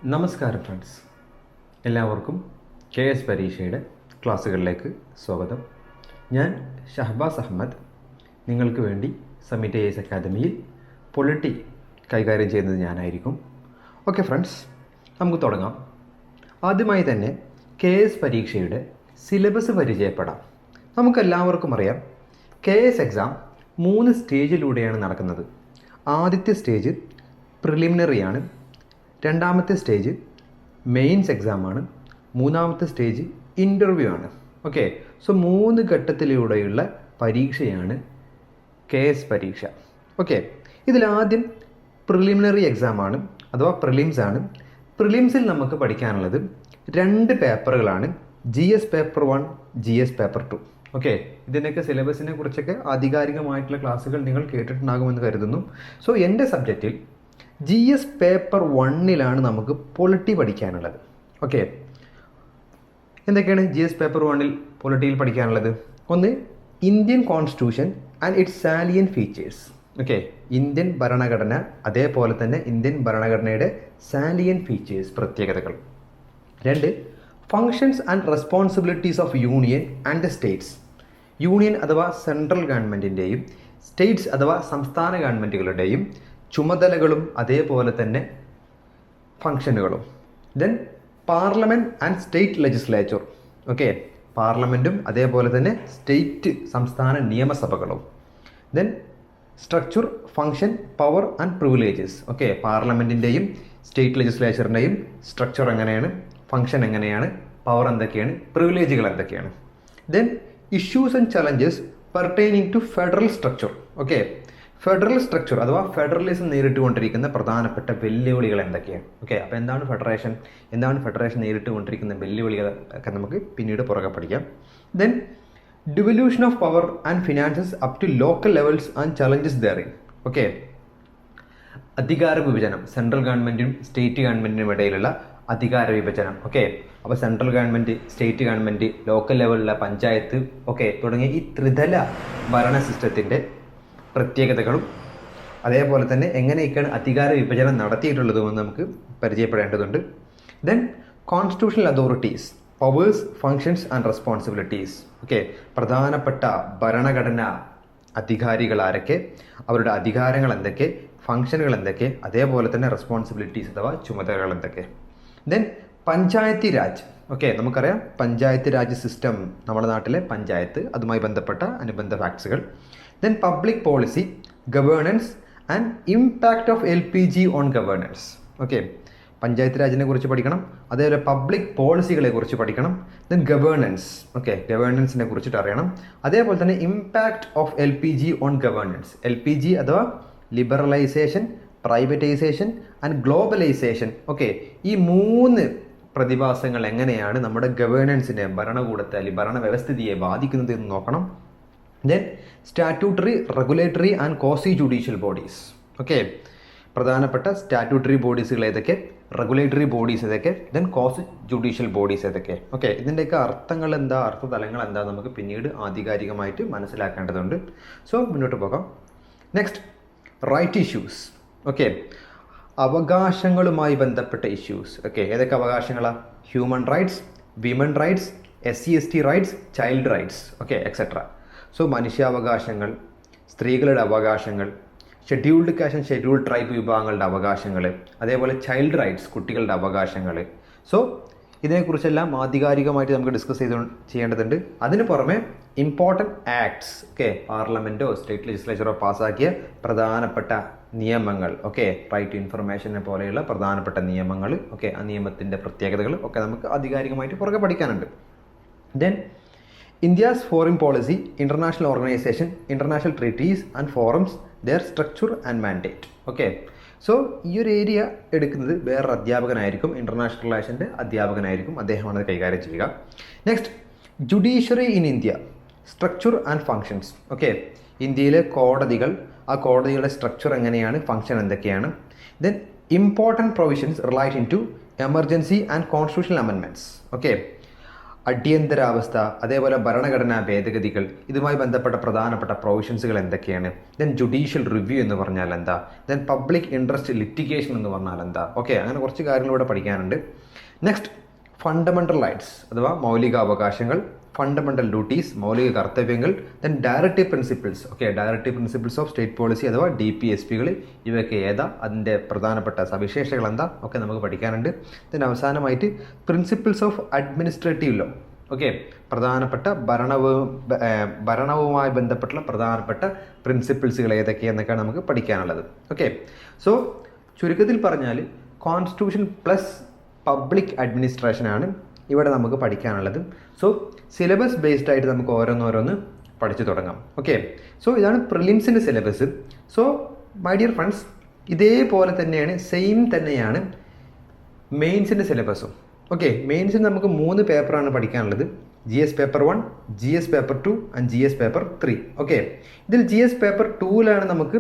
നമസ്കാരം ഫ്രണ്ട്സ്, എല്ലാവർക്കും KS പരീക്ഷയുടെ ക്ലാസ്സുകളിലേക്ക് സ്വാഗതം. ഞാൻ ഷഹബാസ് അഹമ്മദ്, നിങ്ങൾക്ക് വേണ്ടി സമ്മിറ്റ് AS അക്കാദമിയിൽ പൊളിറ്റി കൈകാര്യം ചെയ്യുന്നത് ഞാനായിരിക്കും. ഓക്കെ ഫ്രണ്ട്സ്, നമുക്ക് തുടങ്ങാം. ആദ്യമായി തന്നെ KS പരീക്ഷയുടെ സിലബസ് പരിചയപ്പെടാം. നമുക്കെല്ലാവർക്കും അറിയാം, KS എക്സാം 3 സ്റ്റേജിലൂടെയാണ് നടക്കുന്നത്. ആദ്യത്തെ സ്റ്റേജ് പ്രിലിമിനറിയാണ്, രണ്ടാമത്തെ സ്റ്റേജ് മെയിൻസ് എക്സാമാണ്, മൂന്നാമത്തെ സ്റ്റേജ് ഇൻ്റർവ്യൂ ആണ്. ഓക്കെ, സോ 3 ഘട്ടത്തിലൂടെയുള്ള പരീക്ഷയാണ് KS പരീക്ഷ. ഓക്കെ, ഇതിലാദ്യം പ്രിലിമിനറി എക്സാമാണ് അഥവാ പ്രിലിംസ് ആണ്. പ്രിലിംസിൽ നമുക്ക് പഠിക്കാനുള്ളത് 2 പേപ്പറുകളാണ്, GS paper 1, GS paper 2. Okay, ഇതിൻ്റെയൊക്കെ സിലബസിനെ കുറിച്ചൊക്കെ ആധികാരികമായിട്ടുള്ള ക്ലാസ്സുകൾ നിങ്ങൾ കേട്ടിട്ടുണ്ടാകുമെന്ന് കരുതുന്നു. സോ എൻ്റെ സബ്ജക്റ്റിൽ GS പേപ്പർ 1ലാണ് നമുക്ക് പൊളിറ്റി പഠിക്കാനുള്ളത്. ഓക്കെ, എന്തൊക്കെയാണ് GS പേപ്പർ 1ൽ പൊളിറ്റിയിൽ പഠിക്കാനുള്ളത്? ഒന്ന്, Indian constitution and its salient features. Okay, Indian ഭരണഘടന, അതേപോലെ തന്നെ ഇന്ത്യൻ ഭരണഘടനയുടെ സാലിയൻ ഫീച്ചേഴ്സ്, പ്രത്യേകതകൾ. 2, functions and responsibilities of union and the states. Union അഥവാ സെൻട്രൽ ഗവൺമെൻറ്റിൻ്റെയും സ്റ്റേറ്റ്സ് അഥവാ സംസ്ഥാന ഗവൺമെൻറ്റുകളുടെയും ചുമതലകളും അതേപോലെ തന്നെ ഫങ്ഷനുകളും. Then parliament and state legislature. Okay, പാർലമെൻറ്റും അതേപോലെ തന്നെ സ്റ്റേറ്റ് സംസ്ഥാന നിയമസഭകളും. Then structure, function, power and privileges. Okay, പാർലമെൻറ്റിൻ്റെയും സ്റ്റേറ്റ് ലെജിസ്ലേച്ചറിൻ്റെയും സ്ട്രക്ചർ എങ്ങനെയാണ്, ഫങ്ഷൻ എങ്ങനെയാണ്, പവർ എന്തൊക്കെയാണ്, പ്രിവിലേജുകൾ എന്തൊക്കെയാണ്. Then issues and challenges pertaining to federal structure. Okay, federal structure അഥവാ ഫെഡറലിസം നേരിട്ടുകൊണ്ടിരിക്കുന്ന പ്രധാനപ്പെട്ട വെല്ലുവിളികൾ എന്തൊക്കെയാണ്? ഓക്കെ, അപ്പോൾ എന്താണ് ഫെഡറേഷൻ നേരിട്ടുകൊണ്ടിരിക്കുന്ന വെല്ലുവിളികൾ ഒക്കെ നമുക്ക് പിന്നീട് പുറകെ പഠിക്കാം. Then devolution of power and finances up to local levels and challenges therein. Okay, അധികാര വിഭജനം, സെൻട്രൽ ഗവൺമെൻറ്റിനും സ്റ്റേറ്റ് ഗവൺമെൻറ്റിനും ഇടയിലുള്ള അധികാര വിഭജനം. ഓക്കെ, അപ്പോൾ central government, state government, local ലെവലിലുള്ള പഞ്ചായത്ത്, ഓക്കെ, തുടങ്ങിയ ഈ ത്രിതല ഭരണ സിസ്റ്റത്തിൻ്റെ പ്രത്യേകതകളും അതേപോലെ തന്നെ എങ്ങനെയൊക്കെയാണ് അധികാര വിഭജനം നടത്തിയിട്ടുള്ളതുമെന്ന് നമുക്ക് പരിചയപ്പെടേണ്ടതുണ്ട്. Then constitutional authorities, powers, functions and responsibilities. Okay, പ്രധാനപ്പെട്ട ഭരണഘടന അധികാരികൾ ആരൊക്കെ, അവരുടെ അധികാരങ്ങൾ എന്തൊക്കെ, ഫങ്ഷനുകൾ എന്തൊക്കെ, അതേപോലെ തന്നെ റെസ്പോൺസിബിലിറ്റീസ് അഥവാ ചുമതലകൾ എന്തൊക്കെ. ദെൻ പഞ്ചായത്തി രാജ്. ഓക്കെ, നമുക്കറിയാം പഞ്ചായത്ത് രാജ് സിസ്റ്റം, നമ്മുടെ നാട്ടിലെ പഞ്ചായത്ത്, അതുമായി ബന്ധപ്പെട്ട അനുബന്ധ ഫാക്ട്സുകൾ. Then public policy, governance and impact of LPG on governance. Okay, panchayat രാജിനെ കുറിച്ച് പഠിക്കണം, അതേപോലെ പബ്ലിക് പോളിസികളെ കുറിച്ച് പഠിക്കണം. ദെൻ ഗവേണൻസ്, ഓക്കെ, ഗവേണൻസിനെ കുറിച്ചിട്ട് അറിയണം. അതേപോലെ തന്നെ impact of LPG on governance. LPG അഥവാ liberalisation, privatisation and globalisation. Okay, ഈ 3 പ്രതിഭാസങ്ങൾ എങ്ങനെയാണ് നമ്മുടെ ഗവേണൻസിനെ, ഭരണകൂടത്തെ അല്ലെങ്കിൽ ഭരണ വ്യവസ്ഥിതിയെ ബാധിക്കുന്നത് എന്ന് നോക്കണം. Then statutory, regulatory and quasi judicial bodies. Okay, പ്രധാനപ്പെട്ട സ്റ്റാറ്റ്യൂട്ടറി ബോഡീസുകൾ ഏതൊക്കെ, റെഗുലേറ്ററി ബോഡീസ് ഏതൊക്കെ, ദെൻ കോസി ജുഡീഷ്യൽ ബോഡീസ് ഏതൊക്കെ. ഓക്കെ, ഇതിൻ്റെയൊക്കെ അർത്ഥങ്ങൾ എന്താ, അർത്ഥതലങ്ങൾ എന്താ, നമുക്ക് പിന്നീട് ആധികാരികമായിട്ട് മനസ്സിലാക്കേണ്ടതുണ്ട്. സോ മുന്നോട്ട് പോകാം. Next, right issues. ഓക്കെ, അവകാശങ്ങളുമായി ബന്ധപ്പെട്ട ഇഷ്യൂസ്. ഓക്കെ, ഏതൊക്കെ അവകാശങ്ങളാണ്? Human rights, women rights, SC/ST rights, child rights, okay, etcetera. So മനുഷ്യാവകാശങ്ങൾ, സ്ത്രീകളുടെ അവകാശങ്ങൾ, scheduled caste and scheduled tribe വിഭാഗങ്ങളുടെ അവകാശങ്ങൾ, അതേപോലെ ചൈൽഡ് റൈറ്റ്സ്, കുട്ടികളുടെ അവകാശങ്ങൾ. സോ ഇതിനെക്കുറിച്ചെല്ലാം ആധികാരികമായിട്ട് നമുക്ക് ഡിസ്കസ് ചെയ്യേണ്ടതുണ്ട്. അതിന് പുറമെ ഇമ്പോർട്ടൻറ്റ് ആക്ട്സ്, ഓക്കെ, പാർലമെൻറ്റോ സ്റ്റേറ്റ് ലെജിസ്ലേച്ചറോ പാസ്സാക്കിയ പ്രധാനപ്പെട്ട നിയമങ്ങൾ, ഓക്കെ, റൈറ്റ് ടു ഇൻഫർമേഷനെ പോലെയുള്ള പ്രധാനപ്പെട്ട നിയമങ്ങൾ, ഓക്കെ, ആ നിയമത്തിൻ്റെ പ്രത്യേകതകൾ ഒക്കെ നമുക്ക് ആധികാരികമായിട്ട് പുറകെ പഠിക്കാനുണ്ട്. Then India's foreign policy, international organisation, international treaties and forums, their structure and mandate. Okay, so ഈ ഒരു ഏരിയ എടുക്കുന്നത് വേറൊരു അധ്യാപകനായിരിക്കും, ഇൻ്റർനാഷണൽ റിലേഷൻ്റെ അധ്യാപകനായിരിക്കും, അദ്ദേഹമാണ് അത് കൈകാര്യം ചെയ്യുക. Next, judiciary in India, structure and functions. Okay, ഇന്ത്യയിലെ കോടതികൾ, ആ കോടതികളുടെ സ്ട്രക്ചർ എങ്ങനെയാണ്, ഫങ്ഷൻ എന്തൊക്കെയാണ്. Then important provisions relating to emergency and constitutional amendments. Okay, അടിയന്തരാവസ്ഥ, അതേപോലെ ഭരണഘടനാ ഭേദഗതികൾ, ഇതുമായി ബന്ധപ്പെട്ട പ്രധാനപ്പെട്ട പ്രൊവിഷൻസുകൾ എന്തൊക്കെയാണ്, ദെൻ ജുഡീഷ്യൽ റിവ്യൂ എന്ന് പറഞ്ഞാൽ എന്താ, ദെൻ പബ്ലിക് ഇൻട്രസ്റ്റ് ലിറ്റിഗേഷൻ എന്ന് പറഞ്ഞാൽ എന്താ, ഓക്കെ, അങ്ങനെ കുറച്ച് കാര്യങ്ങളിവിടെ പഠിക്കാനുണ്ട്. നെക്സ്റ്റ് ഫണ്ടമെൻ്റൽ റൈറ്റ്സ് അഥവാ മൗലികാവകാശങ്ങൾ, ഫണ്ടമെൻ്റൽ ഡ്യൂട്ടീസ് മൗലിക കർത്തവ്യങ്ങൾ, then directive principles, okay, directive principles of state policy അഥവാ DPSPകൾ, ഇവയൊക്കെ ഏതാ, അതിൻ്റെ പ്രധാനപ്പെട്ട സവിശേഷതകൾ എന്താ ഒക്കെ നമുക്ക് പഠിക്കാനുണ്ട്. ദെൻ അവസാനമായിട്ട് principles of administrative law, okay, പ്രധാനപ്പെട്ട ഭരണവുമായി ബന്ധപ്പെട്ടുള്ള പ്രധാനപ്പെട്ട പ്രിൻസിപ്പിൾസുകൾ ഏതൊക്കെയെന്നൊക്കെയാണ് നമുക്ക് പഠിക്കാനുള്ളത്. ഓക്കെ, സോ ചുരുക്കത്തിൽ പറഞ്ഞാൽ കോൺസ്റ്റിറ്റ്യൂഷൻ പ്ലസ് പബ്ലിക് അഡ്മിനിസ്ട്രേഷനാണ് ഇവിടെ നമുക്ക് പഠിക്കാനുള്ളത്. സോ സിലബസ് ബേസ്ഡ് ആയിട്ട് നമുക്ക് ഓരോന്നോരോന്ന് പഠിച്ചു തുടങ്ങാം. ഓക്കെ, സോ ഇതാണ് പ്രിലിംസിൻ്റെ syllabus. So my dear friends, ഇതേപോലെ തന്നെയാണ്, സെയിം തന്നെയാണ് മെയിൻസിൻ്റെ സിലബസും. ഓക്കെ, മെയിൻസിന് നമുക്ക് 3 പേപ്പറാണ് പഠിക്കാനുള്ളത്. GS paper 1, GS paper 2 and GS paper 3. Okay, ഇതിൽ GS പേപ്പർ 2ലാണ് നമുക്ക്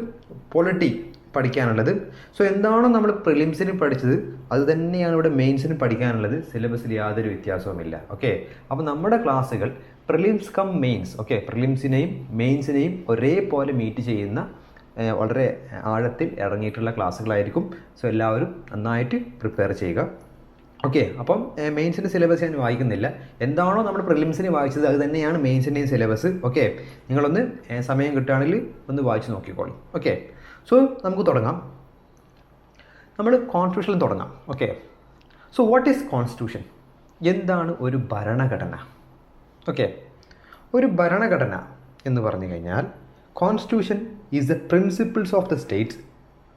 പൊളിറ്റി പഠിക്കാനുള്ളത്. സോ എന്താണോ നമ്മൾ പ്രിലിംസിന് പഠിച്ചത് അത് തന്നെയാണ് ഇവിടെ മെയിൻസിന് പഠിക്കാനുള്ളത്. സിലബസിൽ യാതൊരു വ്യത്യാസവുമില്ല. ഓക്കെ, അപ്പോൾ നമ്മുടെ ക്ലാസ്സുകൾ പ്രിലിംസ് കം മെയിൻസ്, ഓക്കെ, പ്രിലിംസിനെയും മെയിൻസിനെയും ഒരേപോലെ മീറ്റ് ചെയ്യുന്ന വളരെ ആഴത്തിൽ ഇറങ്ങിയിട്ടുള്ള ക്ലാസ്സുകളായിരിക്കും. സോ എല്ലാവരും നന്നായിട്ട് പ്രിപ്പയർ ചെയ്യുക. ഓക്കെ, അപ്പം മെയിൻസിൻ്റെ സിലബസ് ഞാൻ വായിക്കുന്നില്ല. എന്താണോ നമ്മൾ പ്രിലിംസിന് വായിച്ചത് അത് തന്നെയാണ് മെയിൻസിൻ്റെയും സിലബസ്. ഓക്കെ, നിങ്ങളൊന്ന് സമയം കിട്ടുകയാണെങ്കിൽ ഒന്ന് വായിച്ച് നോക്കിക്കോളൂ. ഓക്കെ, സോ നമുക്ക് തുടങ്ങാം. നമ്മൾ കോൺസ്റ്റിറ്റ്യൂഷനിൽ തുടങ്ങാം. Okay, so what is constitution? എന്താണ് ഒരു ഭരണഘടന? ഓക്കെ, ഒരു ഭരണഘടന എന്ന് പറഞ്ഞു കഴിഞ്ഞാൽ constitution is the principles of the States,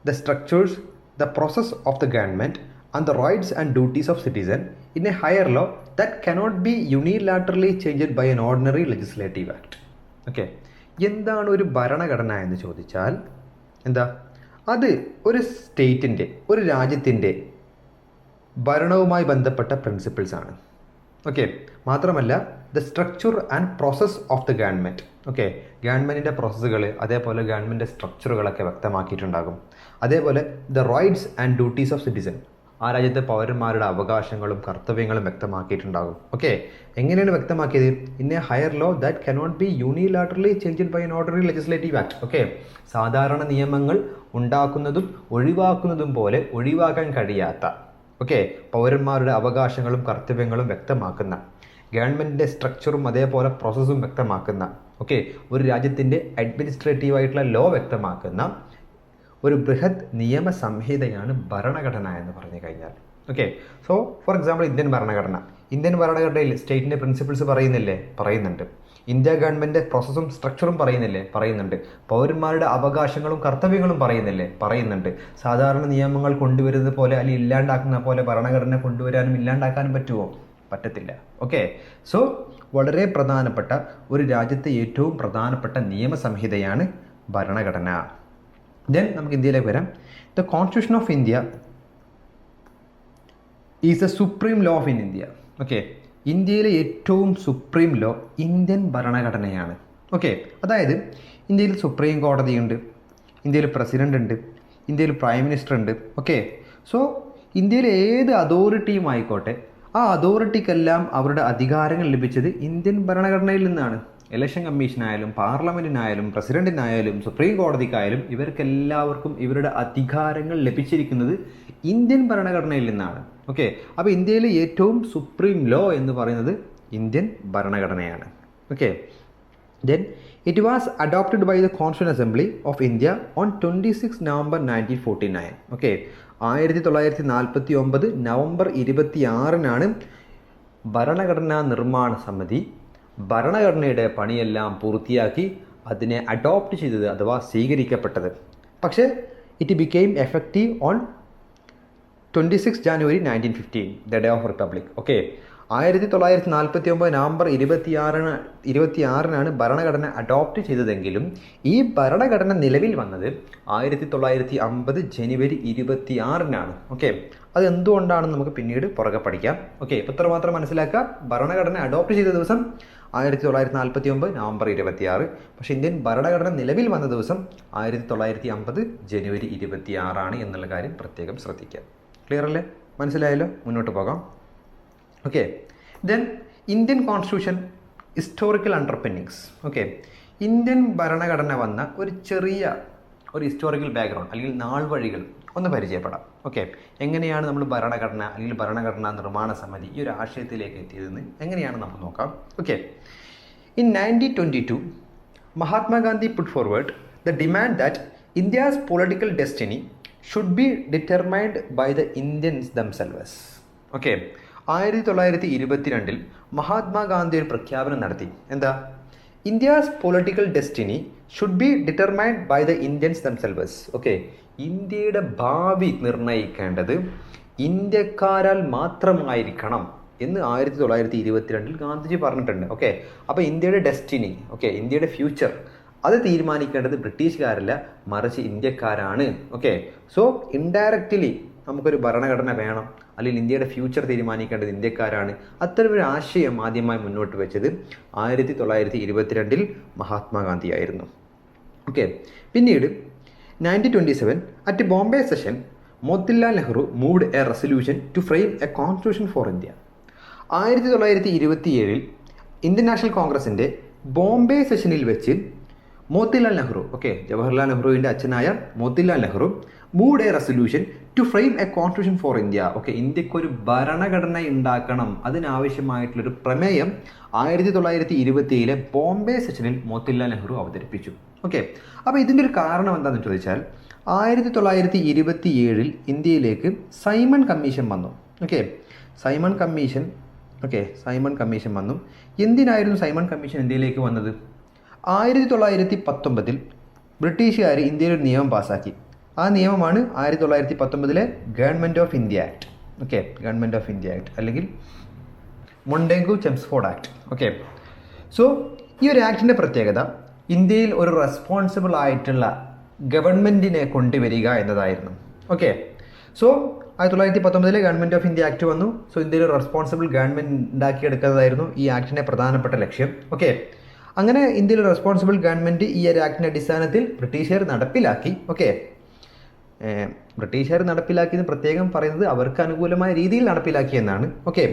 the structures, the process of the government and the rights and duties of citizen in a higher law that cannot be unilaterally changed by an ordinary legislative act. Okay, എന്താണ് ഒരു ഭരണഘടന എന്ന് ചോദിച്ചാൽ എന്താ, അത് ഒരു സ്റ്റേറ്റിൻ്റെ, ഒരു രാജ്യത്തിൻ്റെ ഭരണവുമായി ബന്ധപ്പെട്ട പ്രിൻസിപ്പിൾസ് ആണ്. ഓക്കെ, മാത്രമല്ല the structure and process of the government, okay, ഗവൺമെൻറ്റിൻ്റെ പ്രോസസ്സുകൾ അതേപോലെ ഗവൺമെൻറ് സ്ട്രക്ചറുകളൊക്കെ വ്യക്തമാക്കിയിട്ടുണ്ടാകും. അതേപോലെ the rights and duties of citizen, ആ രാജ്യത്തെ പൗരന്മാരുടെ അവകാശങ്ങളും കർത്തവ്യങ്ങളും വ്യക്തമാക്കിയിട്ടുണ്ടാകും. ഓക്കെ, എങ്ങനെയാണ് വ്യക്തമാക്കിയത്? In a higher law that cannot be unilaterally changed by an ordinary legislative act. Okay, സാധാരണ നിയമങ്ങൾ ഉണ്ടാക്കുന്നതും ഒഴിവാക്കുന്നതും പോലെ ഒഴിവാക്കാൻ കഴിയാത്ത, ഓക്കെ, പൗരന്മാരുടെ അവകാശങ്ങളും കർത്തവ്യങ്ങളും വ്യക്തമാക്കുന്ന, ഗവൺമെൻറ്റിൻ്റെ സ്ട്രക്ചറും അതേപോലെ പ്രോസസ്സും വ്യക്തമാക്കുന്ന, ഓക്കെ, ഒരു രാജ്യത്തിൻ്റെ അഡ്മിനിസ്ട്രേറ്റീവായിട്ടുള്ള ലോ വ്യക്തമാക്കുന്ന ഒരു ബൃഹത് നിയമ സംഹിതയാണ് ഭരണഘടന എന്ന് പറഞ്ഞു കഴിഞ്ഞാൽ. Okay, so for example Indian ഭരണഘടനയിൽ സ്റ്റേറ്റിൻ്റെ പ്രിൻസിപ്പിൾസ് പറയുന്നുണ്ട്. ഇന്ത്യ ഗവൺമെൻറ് പ്രോസസ്സും സ്ട്രക്ചറും പറയുന്നുണ്ട്. പൗരന്മാരുടെ അവകാശങ്ങളും കർത്തവ്യങ്ങളും പറയുന്നുണ്ട്. സാധാരണ നിയമങ്ങൾ കൊണ്ടുവരുന്നത് പോലെ അല്ലെങ്കിൽ ഇല്ലാണ്ടാക്കുന്ന പോലെ ഭരണഘടന കൊണ്ടുവരാനും ഇല്ലാണ്ടാക്കാനും പറ്റുമോ? പറ്റത്തില്ല. ഓക്കെ, സോ വളരെ പ്രധാനപ്പെട്ട ഒരു രാജ്യത്തെ ഏറ്റവും പ്രധാനപ്പെട്ട നിയമസംഹിതയാണ് ഭരണഘടന. ദെൻ നമുക്ക് ഇന്ത്യയിലേക്ക് വരാം. The constitution of India is the supreme law of India. Okay, ഇന്ത്യയിലെ ഏറ്റവും സുപ്രീം ലോ ഇന്ത്യൻ ഭരണഘടനയാണ്. ഓക്കെ, അതായത് ഇന്ത്യയിൽ സുപ്രീം കോടതിയുണ്ട്, ഇന്ത്യയിൽ പ്രസിഡൻ്റ് ഉണ്ട്, ഇന്ത്യയിൽ പ്രൈം മിനിസ്റ്റർ ഉണ്ട്. ഓക്കെ, സോ ഇന്ത്യയിലെ ഏത് അതോറിറ്റിയും ആയിക്കോട്ടെ, ആ അതോറിറ്റിക്കെല്ലാം അവരുടെ അധികാരങ്ങൾ ലഭിച്ചത് ഇന്ത്യൻ ഭരണഘടനയിൽ നിന്നാണ്. ഇലക്ഷൻ കമ്മീഷനായാലും പാർലമെൻറ്റിനായാലും പ്രസിഡൻറ്റിനായാലും സുപ്രീം കോടതിക്കായാലും ഇവർക്കെല്ലാവർക്കും ഇവരുടെ അധികാരങ്ങൾ ലഭിച്ചിരിക്കുന്നത് ഇന്ത്യൻ ഭരണഘടനയിൽ നിന്നാണ്. ഓക്കെ, അപ്പോൾ ഇന്ത്യയിലെ ഏറ്റവും സുപ്രീം ലോ എന്ന് പറയുന്നത് ഇന്ത്യൻ ഭരണഘടനയാണ്. Okay, then it was adopted by the constitution assembly of India on 26 November 1949. Okay, 1949 November 26-നാണ് ഭരണഘടനാ നിർമ്മാണ സമിതി ഭരണഘടനയുടെ പണിയെല്ലാം പൂർത്തിയാക്കി അതിനെ അഡോപ്റ്റ് ചെയ്തത് അഥവാ സ്വീകരിക്കപ്പെട്ടത്. പക്ഷേ it became effective on 26 January 1915, the day of republic. Okay, 1949 November 26-നാണ് ഭരണഘടന അഡോപ്റ്റ് ചെയ്തതെങ്കിലും ഈ ഭരണഘടന നിലവിൽ വന്നത് 1950 ജനുവരി 26-നാണ്. ഓക്കെ, അത് എന്തുകൊണ്ടാണെന്ന് നമുക്ക് പിന്നീട് പുറകെ പഠിക്കാം. ഓക്കെ, ഇപ്പോൾ ഇത്ര മാത്രം മനസ്സിലാക്കുക. ഭരണഘടന അഡോപ്റ്റ് ചെയ്ത ദിവസം 1949 നവംബർ 26, പക്ഷേ ഇന്ത്യൻ ഭരണഘടന നിലവിൽ വന്ന ദിവസം 1950 ജനുവരി 26 എന്നുള്ള കാര്യം പ്രത്യേകം ശ്രദ്ധിക്കുക. ക്ലിയർ അല്ലേ? മനസ്സിലായല്ലോ? മുന്നോട്ട് പോകാം. Okay, then Indian constitution historical underpinnings. Okay, Indian ഭരണഘടന വന്ന ഒരു ചെറിയ ഒരു ഹിസ്റ്റോറിക്കൽ ബാക്ക്ഗ്രൗണ്ട് അല്ലെങ്കിൽ നാൾ വഴികൾ ഒന്ന് പരിചയപ്പെടാം. ഓക്കെ, എങ്ങനെയാണ് നമ്മൾ ഭരണഘടന അല്ലെങ്കിൽ ഭരണഘടനാ നിർമ്മാണ സമിതി ഈ ഒരു ആശയത്തിലേക്ക് എത്തിയതെന്ന് എങ്ങനെയാണ് നമുക്ക് നോക്കാം. Okay, in 1922 Mahatma Gandhi put forward the demand that India's political destiny should be determined by the Indians ദംസെൽവസ്. Okay, 1922 Mahatma Gandhi ഒരു പ്രഖ്യാപനം നടത്തി. എന്താ? India's political destiny should be determined by the Indians ദംസെൽവസ്. Okay, ഇന്ത്യയുടെ ഭാവി നിർണ്ണയിക്കേണ്ടത് ഇന്ത്യക്കാരാൽ മാത്രമായിരിക്കണം എന്ന് 1922 ഗാന്ധിജി പറഞ്ഞിട്ടുണ്ട്. ഓക്കെ, അപ്പോൾ ഇന്ത്യയുടെ ഡെസ്റ്റിനി, ഓക്കെ, ഇന്ത്യയുടെ ഫ്യൂച്ചർ അത് തീരുമാനിക്കേണ്ടത് ബ്രിട്ടീഷുകാരല്ല, മറിച്ച് ഇന്ത്യക്കാരാണ്. ഓക്കെ, സോ ഇൻഡയറക്റ്റ്ലി നമുക്കൊരു ഭരണഘടന വേണം, അല്ലെങ്കിൽ ഇന്ത്യയുടെ ഫ്യൂച്ചർ തീരുമാനിക്കേണ്ടത് ഇന്ത്യക്കാരാണ്. അത്തരമൊരു ആശയം ആദ്യമായി മുന്നോട്ട് വെച്ചത് 1922 മഹാത്മാഗാന്ധിയായിരുന്നു. ഓക്കെ, പിന്നീട് 1927 at Bombay session Motilal Nehru moved a resolution to frame a constitution for India. 1927 Indian national കോൺഗ്രസിൻ്റെ ബോംബെ സെഷനിൽ വെച്ച് മോത്തിലാൽ നെഹ്റു, ഓക്കെ, ജവഹർലാൽ നെഹ്റുവിൻ്റെ അച്ഛനായ Motilal Nehru moved a resolution to frame a constitution for India. Okay, ഇന്ത്യക്കൊരു ഭരണഘടന ഉണ്ടാക്കണം, അതിനാവശ്യമായിട്ടുള്ളൊരു പ്രമേയം 1927 ബോംബെ സെഷനിൽ മോത്തിലാൽ നെഹ്റു അവതരിപ്പിച്ചു. ഓക്കെ, അപ്പോൾ ഇതിൻ്റെ ഒരു കാരണം എന്താണെന്ന് ചോദിച്ചാൽ 1927 ഇന്ത്യയിലേക്ക് സൈമൺ കമ്മീഷൻ വന്നു. ഓക്കെ, സൈമൺ കമ്മീഷൻ വന്നു. എന്തിനായിരുന്നു സൈമൺ കമ്മീഷൻ ഇന്ത്യയിലേക്ക് വന്നത്? 1919 ബ്രിട്ടീഷുകാർ ഇന്ത്യയിൽ ഒരു നിയമം പാസ്സാക്കി. ആ നിയമമാണ് 1919 government of India act. Okay, government of India act അല്ലെങ്കിൽ മൊണ്ടേഗു-ചെംസ്ഫോർഡ് ആക്ട്. ഓക്കെ, സോ ഈ ഒരു ആക്ടിൻ്റെ പ്രത്യേകത ഇന്ത്യയിൽ ഒരു റെസ്പോൺസിബിൾ ആയിട്ടുള്ള ഗവൺമെൻറ്റിനെ കൊണ്ടുവരിക എന്നതായിരുന്നു. Okay, so 1919 government of India act വന്നു. സോ ഇന്ത്യയിൽ ഒരു റെസ്പോൺസിബിൾ ഗവൺമെൻറ് ഉണ്ടാക്കിയെടുക്കുന്നതായിരുന്നു ഈ ആക്ടിൻ്റെ പ്രധാനപ്പെട്ട ലക്ഷ്യം. ഓക്കെ, അങ്ങനെ ഇന്ത്യയിൽ റെസ്പോൺസിബിൾ ഗവൺമെൻറ് ഈ ഒരു ആക്ടിൻ്റെ അടിസ്ഥാനത്തിൽ ബ്രിട്ടീഷുകാർ നടപ്പിലാക്കി. ഓക്കെ, ബ്രിട്ടീഷുകാർ നടപ്പിലാക്കിയെന്ന് പ്രത്യേകം പറയുന്നത് അവർക്ക് അനുകൂലമായ രീതിയിൽ നടപ്പിലാക്കി എന്നാണ്. ഓക്കെ,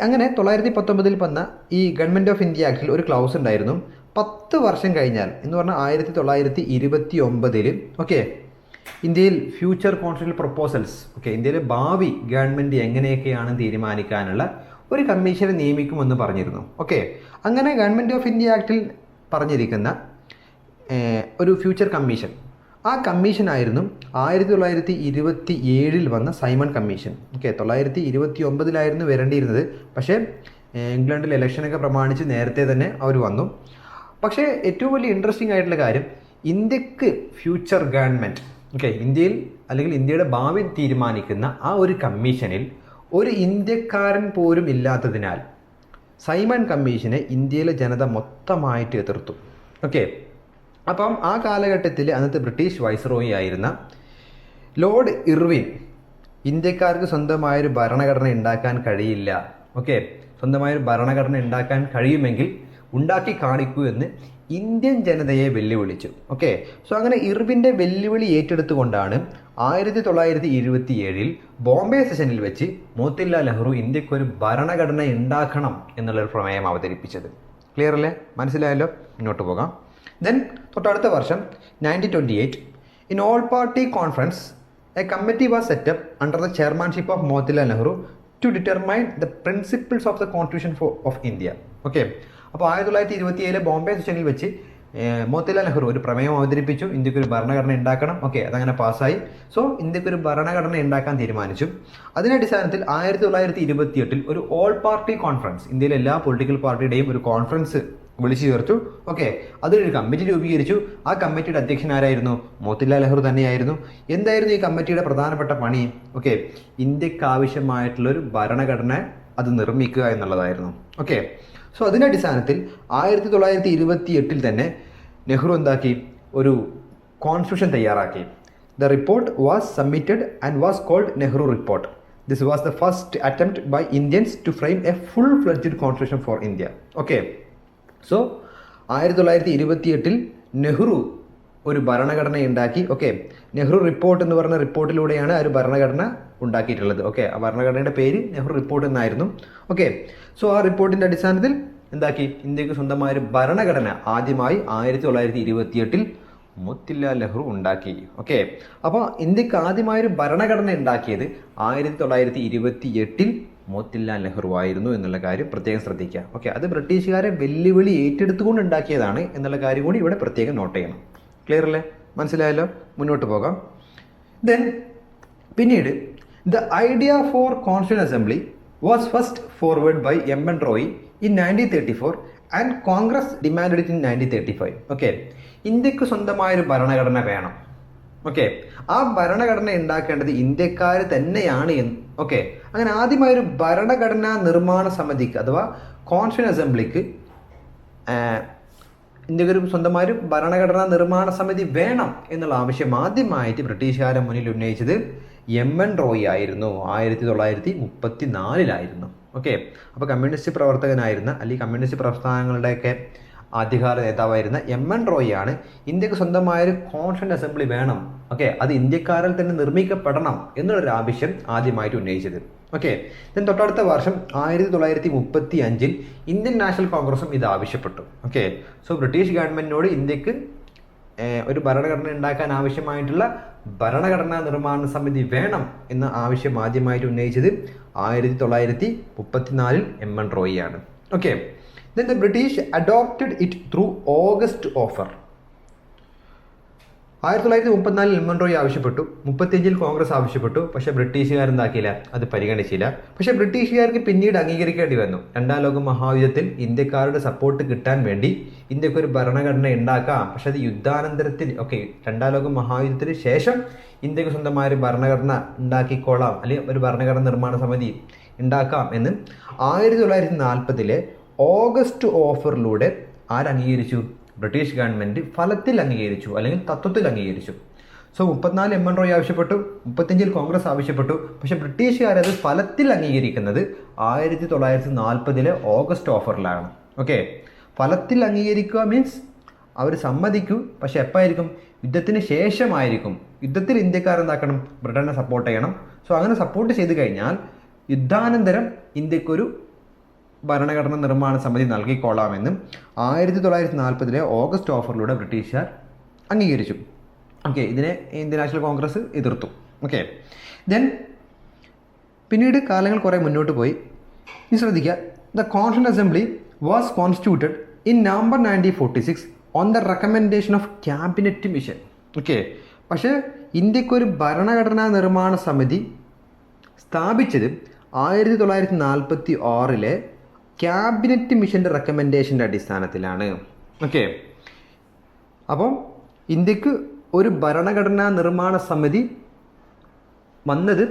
അങ്ങനെ 1919 വന്ന ഈ ഗവൺമെൻറ് ഓഫ് ഇന്ത്യ ആക്ടിൽ ഒരു ക്ലൗസ് ഉണ്ടായിരുന്നു. 10 വർഷം കഴിഞ്ഞാൽ എന്ന് പറഞ്ഞാൽ 1929 ഓക്കെ, ഇന്ത്യയിൽ ഫ്യൂച്ചർ കോൺസ്റ്റിറ്റ്യൂഷണൽ പ്രൊപ്പോസൽസ്, ഓക്കെ, ഇന്ത്യയിലെ ഭാവി ഗവൺമെൻറ് എങ്ങനെയൊക്കെയാണ് തീരുമാനിക്കാനുള്ള ഒരു കമ്മീഷനെ നിയമിക്കുമെന്ന് പറഞ്ഞിരുന്നു. ഓക്കെ, അങ്ങനെ ഗവൺമെൻറ് ഓഫ് ഇന്ത്യ ആക്ടിൽ പറഞ്ഞിരിക്കുന്ന ഒരു ഫ്യൂച്ചർ കമ്മീഷൻ, ആ കമ്മീഷനായിരുന്നു 1927 വന്ന സൈമൺ കമ്മീഷൻ. ഓക്കെ, 1929 വരേണ്ടിയിരുന്നത്, പക്ഷേ ഇംഗ്ലണ്ടിൽ ഇലക്ഷനൊക്കെ പ്രമാണിച്ച് നേരത്തെ തന്നെ അവർ വന്നു. പക്ഷേ ഏറ്റവും വലിയ ഇൻട്രസ്റ്റിംഗ് ആയിട്ടുള്ള കാര്യം, ഇന്ത്യക്ക് ഫ്യൂച്ചർ ഗവൺമെൻറ്, ഓക്കെ, ഇന്ത്യയിൽ അല്ലെങ്കിൽ ഇന്ത്യയുടെ ഭാവി തീരുമാനിക്കുന്ന ആ ഒരു കമ്മീഷനിൽ ഒരു ഇന്ത്യക്കാരൻ പോലും ഇല്ലാത്തതിനാൽ സൈമൺ കമ്മീഷനെ ഇന്ത്യയിലെ ജനത മൊത്തമായിട്ട് എതിർത്തു. ഓക്കെ, അപ്പം ആ കാലഘട്ടത്തിൽ അന്നത്തെ ബ്രിട്ടീഷ് വൈസ്രോയി ആയിരുന്ന ലോർഡ് ഇർവിൻ ഇന്ത്യക്കാർക്ക് സ്വന്തമായൊരു ഭരണഘടന ഉണ്ടാക്കാൻ കഴിയില്ല, ഓക്കെ, സ്വന്തമായൊരു ഭരണഘടന ഉണ്ടാക്കാൻ കഴിയുമെങ്കിൽ ഉണ്ടാക്കി കാണിക്കൂ എന്ന് ഇന്ത്യൻ ജനതയെ വെല്ലുവിളിച്ചു. ഓക്കെ, സോ അങ്ങനെ ഇർവിൻ്റെ വെല്ലുവിളി ഏറ്റെടുത്തുകൊണ്ടാണ് 1927 ബോംബെ സെഷനിൽ വെച്ച് മോത്തിലാൽ നെഹ്റു ഇന്ത്യക്കൊരു ഭരണഘടന ഉണ്ടാക്കണം എന്നുള്ളൊരു പ്രമേയം അവതരിപ്പിച്ചത്. ക്ലിയർ അല്ലേ? മനസ്സിലായല്ലോ? മുന്നോട്ട് പോകാം. ദെൻ തൊട്ടടുത്ത വർഷം 1928 in all party conference a committee was set up under the chairmanship of Motilal Nehru to determine the principles of the constitution of India. Okay, അപ്പോൾ 1927 ബോംബെ സെഷനിൽ വെച്ച് മോത്തിലാൽ നെഹ്റു ഒരു പ്രമേയം അവതരിപ്പിച്ചു, ഇന്ത്യക്കൊരു ഭരണഘടന ഉണ്ടാക്കണം. ഓക്കെ, അതങ്ങനെ പാസ്സായി. സോ ഇന്ത്യക്കൊരു ഭരണഘടന ഉണ്ടാക്കാൻ തീരുമാനിച്ചു. അതിൻ്റെ അടിസ്ഥാനത്തിൽ 1928 ഒരു ഓൾ പാർട്ടി കോൺഫറൻസ്, ഇന്ത്യയിലെ എല്ലാ പൊളിറ്റിക്കൽ പാർട്ടിയുടെയും ഒരു കോൺഫറൻസ് വിളിച്ചു ചേർത്തു. ഓക്കെ, അതിലൊരു കമ്മിറ്റി രൂപീകരിച്ചു. ആ കമ്മിറ്റിയുടെ അധ്യക്ഷനാരായിരുന്നു? മോത്തിലാൽ നെഹ്റു തന്നെയായിരുന്നു. എന്തായിരുന്നു ഈ കമ്മിറ്റിയുടെ പ്രധാനപ്പെട്ട പണി? ഓക്കെ, ഇന്ത്യക്ക് ആവശ്യമായിട്ടുള്ളൊരു ഭരണഘടന അത് നിർമ്മിക്കുക എന്നുള്ളതായിരുന്നു. ഓക്കെ, സോ അതിൻ്റെ അടിസ്ഥാനത്തിൽ 1928 തന്നെ നെഹ്റു എന്താക്കി? ഒരു കോൺസ്റ്റിറ്റ്യൂഷൻ തയ്യാറാക്കി. The report was submitted and was called Nehru report. This was the first attempt by Indians to frame a full fledged constitution for India. Okay, so 1928 Nehru ഒരു ഭരണഘടന ഉണ്ടാക്കി. ഓക്കെ, നെഹ്റു റിപ്പോർട്ട് എന്ന് പറഞ്ഞ റിപ്പോർട്ടിലൂടെയാണ് ആ ഒരു ഭരണഘടന ഉണ്ടാക്കിയിട്ടുള്ളത്. ഓക്കെ, ആ ഭരണഘടനയുടെ പേര് നെഹ്റു റിപ്പോർട്ട് എന്നായിരുന്നു. ഓക്കെ, സോ ആ റിപ്പോർട്ടിൻ്റെ അടിസ്ഥാനത്തിൽ എന്താക്കി, ഇന്ത്യക്ക് സ്വന്തമായ ഒരു ഭരണഘടന ആദ്യമായി 1928 മോത്തിലാൽ നെഹ്റു ഉണ്ടാക്കി. ഓക്കെ, അപ്പോൾ ഇന്ത്യക്ക് ആദ്യമായൊരു ഭരണഘടന ഉണ്ടാക്കിയത് 1928 മോത്തിലാൽ നെഹ്റു ആയിരുന്നു എന്നുള്ള കാര്യം പ്രത്യേകം ശ്രദ്ധിക്കുക. ഓക്കെ, അത് ബ്രിട്ടീഷുകാരെ വെല്ലുവിളി ഏറ്റെടുത്തുകൊണ്ട് ഉണ്ടാക്കിയതാണ് എന്നുള്ള കാര്യം കൂടി ഇവിടെ പ്രത്യേകം നോട്ട് ചെയ്യണം. ക്ലിയർ അല്ലേ? മനസ്സിലായല്ലോ? മുന്നോട്ട് പോകാം. ദെൻ പിന്നീട് the idea for constitution assembly was first forward by M N. Roy in 1934 and Congress demand in 1935. Okay, ഇന്ത്യക്ക് സ്വന്തമായൊരു ഭരണഘടന വേണം. ഓക്കെ, ആ ഭരണഘടന ഉണ്ടാക്കേണ്ടത് ഇന്ത്യക്കാർ തന്നെയാണ് എന്ന്. ഓക്കെ, അങ്ങനെ ആദ്യമായൊരു ഭരണഘടനാ നിർമ്മാണ സമിതിക്ക് അഥവാ കോൺസ്റ്റിറ്റ്യൂഷൻ അസംബ്ലിക്ക് ഇന്ത്യക്ക് സ്വന്തമായൊരു ഭരണഘടനാ നിർമ്മാണ സമിതി വേണം എന്നുള്ള ആവശ്യം ആദ്യമായിട്ട് ബ്രിട്ടീഷുകാരുടെ മുന്നിൽ ഉന്നയിച്ചത് എം.എൻ. റോയ് ആയിരുന്നു. 1934 ഓക്കെ, അപ്പോൾ കമ്മ്യൂണിസ്റ്റ് പ്രവർത്തകനായിരുന്ന അല്ലെങ്കിൽ കമ്മ്യൂണിസ്റ്റ് പ്രസ്ഥാനങ്ങളുടെയൊക്കെ ആദ്യകാല നേതാവായിരുന്ന എം.എൻ. റോയ് ആണ് ഇന്ത്യക്ക് സ്വന്തമായൊരു കോൺസ്റ്റിറ്റ്യൂഷൻ അസംബ്ലി വേണം, ഓക്കെ, അത് ഇന്ത്യക്കാരിൽ തന്നെ നിർമ്മിക്കപ്പെടണം എന്നുള്ളൊരു ആവശ്യം ആദ്യമായിട്ട് ഉന്നയിച്ചത്. ഓക്കെ, then തൊട്ടടുത്ത വർഷം 1935 ഇന്ത്യൻ നാഷണൽ കോൺഗ്രസും ഇത് ആവശ്യപ്പെട്ടു. ഓക്കെ, സോ ബ്രിട്ടീഷ് ഗവൺമെന്റിനോട് ഇന്ത്യക്ക് ഒരു ഭരണഘടന ഉണ്ടാക്കാൻ ആവശ്യമായിട്ടുള്ള ഭരണഘടനാ നിർമ്മാണ സമിതി വേണം എന്ന ആവശ്യം ആദ്യമായിട്ട് ഉന്നയിച്ചത് 1934 എം.എൻ. റോയ് ആണ്. Okay, then the British adopted it through August offer. 1934 M N. Roy ആവശ്യപ്പെട്ടു, 35 കോൺഗ്രസ് ആവശ്യപ്പെട്ടു. പക്ഷേ ബ്രിട്ടീഷുകാരെന്താക്കിയില്ല, അത് പരിഗണിച്ചില്ല. പക്ഷേ ബ്രിട്ടീഷുകാർക്ക് പിന്നീട് അംഗീകരിക്കേണ്ടി വന്നു. രണ്ടാം ലോക മഹായുദ്ധത്തിൽ ഇന്ത്യക്കാരുടെ സപ്പോർട്ട് കിട്ടാൻ വേണ്ടി ഇന്ത്യക്ക് ഒരു ഭരണഘടന ഉണ്ടാക്കാം, പക്ഷെ അത് യുദ്ധാനന്തരത്തിൽ, ഓക്കെ, രണ്ടാം ലോക മഹായുദ്ധത്തിന് ശേഷം ഇന്ത്യക്ക് സ്വന്തമായ ഒരു ഭരണഘടന ഉണ്ടാക്കിക്കോളാം, അല്ലെങ്കിൽ ഒരു ഭരണഘടന നിർമ്മാണ സമിതി ഉണ്ടാക്കാം എന്ന് 1940 ഓഗസ്റ്റ് ഓഫറിലൂടെ ആരംഗീകരിച്ചു? ബ്രിട്ടീഷ് ഗവൺമെന്റ് ഫലത്തിൽ അംഗീകരിച്ചു, അല്ലെങ്കിൽ തത്വത്തിൽ അംഗീകരിച്ചു. സോ 34 എം.എൻ. റോയ് ആവശ്യപ്പെട്ടു, 35 കോൺഗ്രസ് ആവശ്യപ്പെട്ടു. പക്ഷെ ബ്രിട്ടീഷുകാരത് ഫലത്തിൽ അംഗീകരിക്കുന്നത് 1940 ഓഗസ്റ്റ് ഓഫറിലാണ്. ഓക്കെ, ഫലത്തിൽ അംഗീകരിക്കുക മീൻസ് അവർ സമ്മതിക്കൂ, പക്ഷെ എപ്പായിരിക്കും? യുദ്ധത്തിന് ശേഷമായിരിക്കും. യുദ്ധത്തിൽ ഇന്ത്യക്കാർ എന്താക്കണം? ബ്രിട്ടനെ സപ്പോർട്ട് ചെയ്യണം. സോ അങ്ങനെ സപ്പോർട്ട് ചെയ്ത് കഴിഞ്ഞാൽ യുദ്ധാനന്തരം ഇന്ത്യക്കൊരു ഭരണഘടന നിർമ്മാണ സമിതി നൽകിക്കൊള്ളാമെന്നും 1940 ഓഗസ്റ്റ് ഓഫറിലൂടെ ബ്രിട്ടീഷുകാർ അംഗീകരിച്ചു. ഓക്കെ, ഇതിനെ ഇന്ത്യൻ നാഷണൽ കോൺഗ്രസ് എതിർത്തു. ഓക്കെ, ദെൻ പിന്നീട് കാലങ്ങൾ കുറേ മുന്നോട്ട് പോയി. ഇനി ശ്രദ്ധിക്കുക, the constitution assembly was constituted in November 1946 on the recommendation of cabinet mission. Okay, പക്ഷേ ഇന്ത്യക്കൊരു ഭരണഘടനാ നിർമ്മാണ സമിതി സ്ഥാപിച്ചത് 1946 ക്യാബിനറ്റ് മിഷൻ്റെ റെക്കമെൻഡേഷൻ്റെ അടിസ്ഥാനത്തിലാണ്. ഓക്കെ, അപ്പം ഇന്ത്യക്ക് ഒരു ഭരണഘടനാ നിർമ്മാണ സമിതി വന്നത്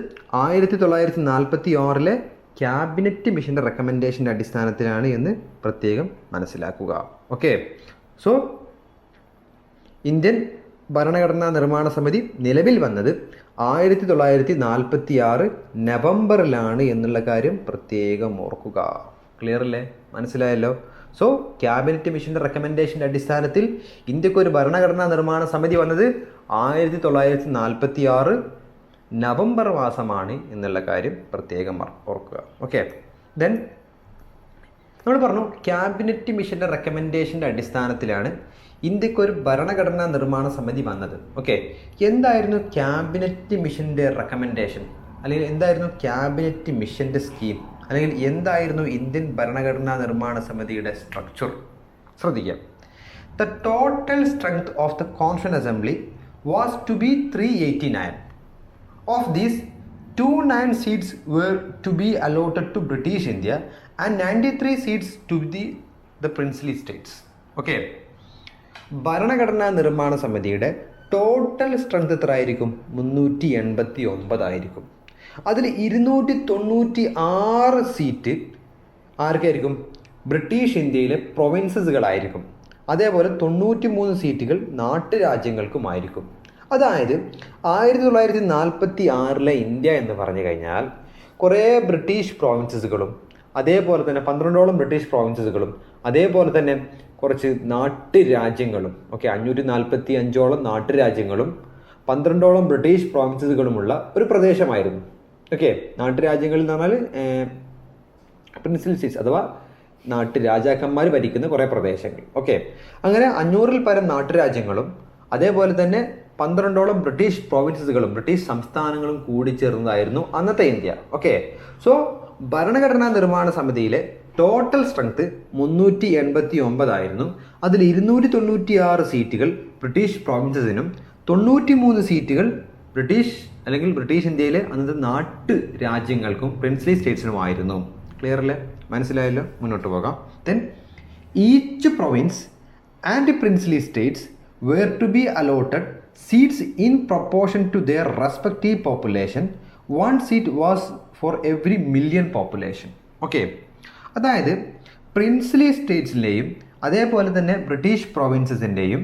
1946 ക്യാബിനറ്റ് മിഷൻ്റെ റെക്കമെൻഡേഷൻ്റെ അടിസ്ഥാനത്തിലാണ് എന്ന് പ്രത്യേകം മനസ്സിലാക്കുക. ഓക്കെ, സോ ഇന്ത്യൻ ഭരണഘടനാ നിർമ്മാണ സമിതി നിലവിൽ വന്നത് 1946 നവംബറിലാണ് എന്നുള്ള കാര്യം പ്രത്യേകം ഓർക്കുക. ക്ലിയർ അല്ലേ? മനസ്സിലായല്ലോ? സോ ക്യാബിനറ്റ് മിഷൻ്റെ റെക്കമെൻഡേഷൻ്റെ അടിസ്ഥാനത്തിൽ ഇന്ത്യക്ക് ഒരു ഭരണഘടനാ നിർമ്മാണ സമിതി വന്നത് 1946 നവംബർ മാസമാണ് എന്നുള്ള കാര്യം പ്രത്യേകം ഓർക്കുക. ഓക്കെ, ദെൻ നമ്മൾ പറഞ്ഞു ക്യാബിനറ്റ് മിഷൻ്റെ റെക്കമെൻഡേഷൻ്റെ അടിസ്ഥാനത്തിലാണ് ഇന്ത്യക്കൊരു ഭരണഘടനാ നിർമ്മാണ സമിതി വന്നത്. ഓക്കെ, എന്തായിരുന്നു ക്യാബിനറ്റ് മിഷൻ്റെ റെക്കമെൻഡേഷൻ, അല്ലെങ്കിൽ എന്തായിരുന്നു ക്യാബിനറ്റ് മിഷൻ്റെ സ്കീം, അല്ലെങ്കിൽ എന്തായിരുന്നു ഇന്ത്യൻ ഭരണഘടനാ നിർമ്മാണ സമിതിയുടെ സ്ട്രക്ചർ? ശ്രദ്ധിക്കാം. The total strength of the constitution assembly was to be 389. Of these 29 seats were to be allotted to British India and 93 seats to the princely states. Okay, ഭരണഘടനാ നിർമ്മാണ സമിതിയുടെ ടോട്ടൽ സ്ട്രെങ്ത് എത്ര ആയിരിക്കും? 389 ആയിരിക്കും. അതിൽ 296 സീറ്റ് ആർക്കായിരിക്കും? ബ്രിട്ടീഷ് ഇന്ത്യയിലെ പ്രൊവിൻസസുകളായിരിക്കും. അതേപോലെ 93 സീറ്റുകൾ നാട്ടുരാജ്യങ്ങൾക്കുമായിരിക്കും. അതായത് 1946 ഇന്ത്യ എന്ന് പറഞ്ഞു കഴിഞ്ഞാൽ കുറേ ബ്രിട്ടീഷ് പ്രോവിൻസസുകളും അതേപോലെ തന്നെ 12ഓളം ബ്രിട്ടീഷ് പ്രോവിൻസസുകളും അതേപോലെ തന്നെ കുറച്ച് നാട്ടുരാജ്യങ്ങളും, ഓക്കെ, 545ഓളം നാട്ടുരാജ്യങ്ങളും 12ഓളം ബ്രിട്ടീഷ് പ്രോവിൻസസുകളുമുള്ള ഒരു പ്രദേശമായിരുന്നു. ഓക്കെ, നാട്ടുരാജ്യങ്ങളിൽ എന്ന് പറഞ്ഞാൽ പ്രിൻസിപ്പൽ സ്റ്റേറ്റ്സ് അഥവാ നാട്ടുരാജാക്കന്മാർ ഭരിക്കുന്ന കുറേ പ്രദേശങ്ങൾ. ഓക്കെ, അങ്ങനെ 500-ൽ പരം നാട്ടുരാജ്യങ്ങളും അതേപോലെ തന്നെ 12ഓളം ബ്രിട്ടീഷ് പ്രോവിൻസുകളും ബ്രിട്ടീഷ് സംസ്ഥാനങ്ങളും കൂടി ചേർന്നതായിരുന്നു അന്നത്തെ ഇന്ത്യ. ഓക്കെ, സോ ഭരണഘടനാ നിർമ്മാണ സമിതിയിലെ ടോട്ടൽ സ്ട്രെങ്ത് 389 ആയിരുന്നു. അതിൽ 296 സീറ്റുകൾ ബ്രിട്ടീഷ് പ്രോവിൻസസിനും 93 സീറ്റുകൾ ബ്രിട്ടീഷ് ഇന്ത്യയിലെ അന്നത്തെ നാട്ടു രാജ്യങ്ങൾക്കും പ്രിൻസ്ലി സ്റ്റേറ്റ്സിനുമായിരുന്നു. ക്ലിയർ അല്ലേ? മനസ്സിലായല്ലോ? മുന്നോട്ട് പോകാം. Then each province and princely states were to be allotted seats in proportion to their respective population. 1 seat was for every million population. Okay, അതായത് പ്രിൻസ്ലി സ്റ്റേറ്റ്സിലെയും അതേപോലെ തന്നെ ബ്രിട്ടീഷ് പ്രോവിൻസസിൻ്റെയും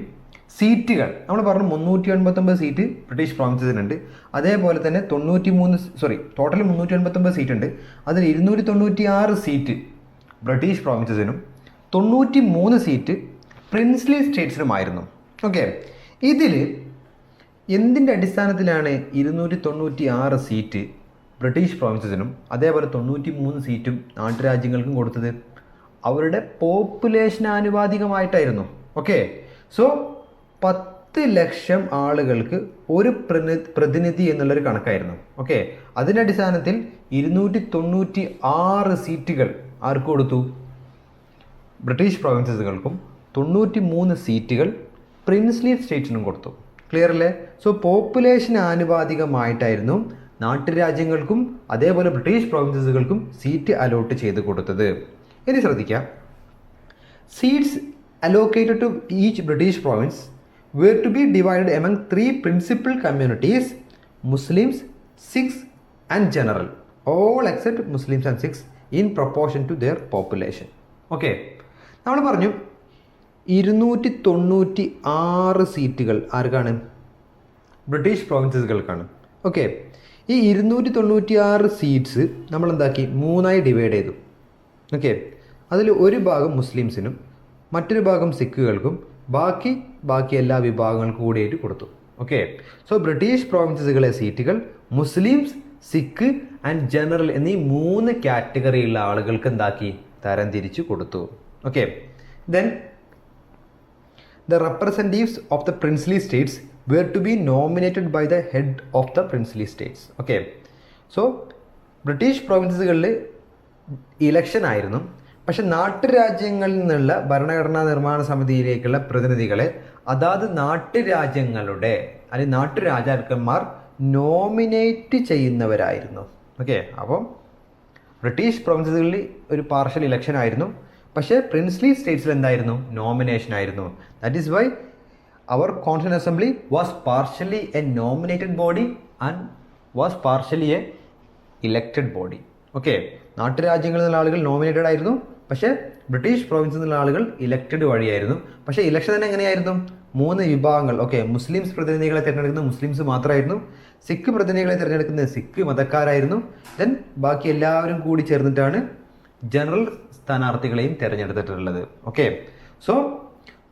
സീറ്റുകൾ നമ്മൾ പറഞ്ഞു 389 സീറ്റ് ബ്രിട്ടീഷ് പ്രോവിൻസസിനുണ്ട്. അതേപോലെ തന്നെ ടോട്ടൽ 389 സീറ്റ് ഉണ്ട്. അതിൽ 296 സീറ്റ് ബ്രിട്ടീഷ് പ്രോവിൻസസിനും 93 സീറ്റ് പ്രിൻസ്ലി സ്റ്റേറ്റ്സിനുമായിരുന്നു. ഓക്കെ, ഇതിൽ എന്തിൻ്റെ അടിസ്ഥാനത്തിലാണ് 296 സീറ്റ് ബ്രിട്ടീഷ് പ്രോവിൻസസിനും അതേപോലെ 93 സീറ്റും നാട്ടുരാജ്യങ്ങൾക്കും കൊടുത്തത്? അവരുടെ പോപ്പുലേഷൻ ആനുപാതികമായിട്ടായിരുന്നു. ഓക്കെ, സോ 10 ലക്ഷം ആളുകൾക്ക് ഒരു പ്രതിനിധി എന്നുള്ളൊരു കണക്കായിരുന്നു. ഓക്കെ, അതിൻ്റെ അടിസ്ഥാനത്തിൽ 296 സീറ്റുകൾ ആർക്ക് കൊടുത്തു? ബ്രിട്ടീഷ് പ്രോവിൻസസുകൾക്കും 93 സീറ്റുകൾ പ്രിൻസ്ലി സ്റ്റേറ്റ്സിനും കൊടുത്തു. ക്ലിയർ അല്ലേ? സോ പോപ്പുലേഷൻ ആനുപാതികമായിട്ടായിരുന്നു നാട്ടുരാജ്യങ്ങൾക്കും അതേപോലെ ബ്രിട്ടീഷ് പ്രോവിൻസസുകൾക്കും സീറ്റ് അലോട്ട് ചെയ്ത് കൊടുത്തത്. ഇനി ശ്രദ്ധിക്കാം, seats allocated to each British province were to be divided among 3 principal communities: Muslims, Sikhs and general, all except Muslims and Sikhs in proportion to their population. Okay, നമ്മൾ പറഞ്ഞു 296 സീറ്റുകൾ ആർക്കാണ്? British പ്രോവിൻസസുകൾക്കാണ്. Okay, ഈ 296 seats നമ്മൾ എന്താക്കി? 3ആയി divide ചെയ്തു. Okay, അതിൽ ഒരു ഭാഗം മുസ്ലിംസിനും മറ്റൊരു ഭാഗം സിഖുകൾക്കും ബാക്കി എല്ലാ വിഭാഗങ്ങൾക്കും കൂടിയായിട്ട് കൊടുത്തു. ഓക്കെ, സോ ബ്രിട്ടീഷ് പ്രോവിൻസസുകളെ സീറ്റുകൾ മുസ്ലിംസ്, സിഖ് ആൻഡ് ജനറൽ എന്നീ 3 കാറ്റഗറിയുള്ള ആളുകൾക്ക് എന്താക്കി? തരം തിരിച്ചു കൊടുത്തു. Okay, then the representatives of the princely states were to be nominated by the head of the princely states. Okay, so British പ്രോവിൻസുകളിൽ ഇലക്ഷൻ ആയിരുന്നു. പക്ഷെ നാട്ടുരാജ്യങ്ങളിൽ നിന്നുള്ള ഭരണഘടനാ നിർമ്മാണ സമിതിയിലേക്കുള്ള പ്രതിനിധികളെ അതാത് നാട്ടുരാജ്യങ്ങളുടെ അല്ലെങ്കിൽ നാട്ടുരാജാക്കന്മാർ നോമിനേറ്റ് ചെയ്യുന്നവരായിരുന്നു. ഓക്കെ, അപ്പം ബ്രിട്ടീഷ് പ്രോവിൻസുകളിൽ ഒരു പാർഷ്യൽ ഇലക്ഷൻ ആയിരുന്നു. പക്ഷേ പ്രിൻസ്ലി സ്റ്റേറ്റ്സിൽ എന്തായിരുന്നു? നോമിനേഷൻ ആയിരുന്നു. That is why our constituent assembly was partially a nominated body and was partially a elected body. Okay, നാട്ടുരാജ്യങ്ങളിൽ നിന്നുള്ള ആളുകൾ നോമിനേറ്റഡ് ആയിരുന്നു. പക്ഷേ ബ്രിട്ടീഷ് പ്രോവിൻസിൽ നിന്നുള്ള ആളുകൾ ഇലക്റ്റഡ് വഴിയായിരുന്നു. പക്ഷേ ഇലക്ഷൻ തന്നെ എങ്ങനെയായിരുന്നു? 3 വിഭാഗങ്ങൾ. ഓക്കെ, മുസ്ലിംസ് പ്രതിനിധികളെ തിരഞ്ഞെടുക്കുന്നത് മുസ്ലിംസ് മാത്രമായിരുന്നു. സിഖ് പ്രതിനിധികളെ തിരഞ്ഞെടുക്കുന്നത് സിഖ് മതക്കാരായിരുന്നു. ദെൻ ബാക്കി എല്ലാവരും കൂടി ചേർന്നിട്ടാണ് ജനറൽ സ്ഥാനാർത്ഥികളെയും തിരഞ്ഞെടുത്തിട്ടുള്ളത്. ഓക്കെ, സോ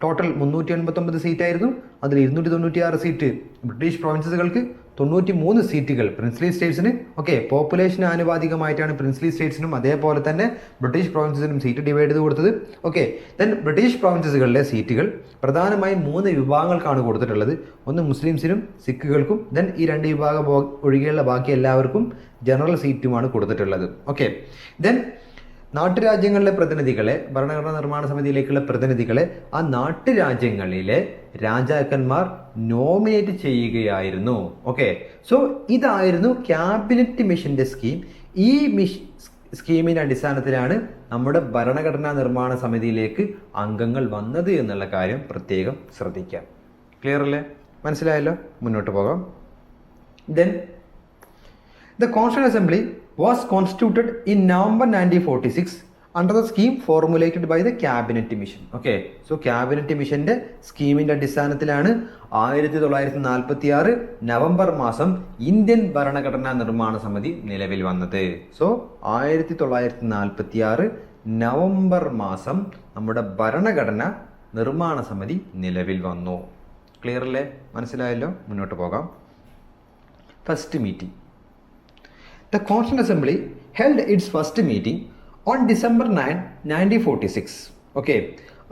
ടോട്ടൽ 389 സീറ്റായിരുന്നു. അതിൽ 296 സീറ്റ് ബ്രിട്ടീഷ് പ്രോവിൻസുകൾക്ക്, 93 സീറ്റുകൾ പ്രിൻസ്ലി സ്റ്റേറ്റ്സിന്. ഓക്കെ, പോപ്പുലേഷന് ആനുപാതികമായിട്ടാണ് പ്രിൻസ്ലി സ്റ്റേറ്റ്സിനും അതേപോലെ തന്നെ ബ്രിട്ടീഷ് പ്രോവിൻസസിനും സീറ്റ് ഡിവൈഡ് ചെയ്ത് കൊടുത്തത്. ഓക്കെ, ദെൻ ബ്രിട്ടീഷ് പ്രോവിൻസസുകളിലെ സീറ്റുകൾ പ്രധാനമായും 3 വിഭാഗങ്ങൾക്കാണ് കൊടുത്തിട്ടുള്ളത്. ഒന്ന് മുസ്ലിംസിനും സിഖുകൾക്കും, ദെൻ ഈ 2 വിഭാഗം ഒഴികെയുള്ള ബാക്കി എല്ലാവർക്കും ജനറൽ സീറ്റുമാണ് കൊടുത്തിട്ടുള്ളത്. ഓക്കെ, ദെൻ നാട്ടുരാജ്യങ്ങളിലെ പ്രതിനിധികളെ, ഭരണഘടനാ നിർമ്മാണ സമിതിയിലേക്കുള്ള പ്രതിനിധികളെ ആ നാട്ടുരാജ്യങ്ങളിലെ രാജാക്കന്മാർ നോമിനേറ്റ് ചെയ്യുകയായിരുന്നു. ഓക്കെ, സോ ഇതായിരുന്നു ക്യാബിനറ്റ് മിഷന്റെ സ്കീം. ഈ സ്കീമിന്റെ അടിസ്ഥാനത്തിലാണ് നമ്മുടെ ഭരണഘടനാ നിർമ്മാണ സമിതിയിലേക്ക് അംഗങ്ങൾ വന്നത് എന്നുള്ള കാര്യം പ്രത്യേകം ശ്രദ്ധിക്കാം. ക്ലിയർ അല്ലേ? മനസ്സിലായല്ലോ? മുന്നോട്ട് പോകാം. Then the Constituent Assembly was constituted in November 1946 under the scheme formulated by the Cabinet Mission. Okay, so Cabinet Missionന്റെ സ്കീമിന്റെ അടിസ്ഥാനത്തിലാണ് 1946 നവംബർ മാസം ഇന്ത്യൻ ഭരണഘടനാ നിർമ്മാണ സമിതി നിലവിൽ വന്നത്. സോ 1946 നവംബർ മാസം നമ്മുടെ ഭരണഘടന നിർമ്മാണ സമിതി നിലവിൽ വന്നു. ക്ലിയർ അല്ലേ? മനസ്സിലായല്ലോ? മുന്നോട്ട് പോകാം. First meeting. The Constituent Assembly held its first meeting on December 9, 1946. Okay,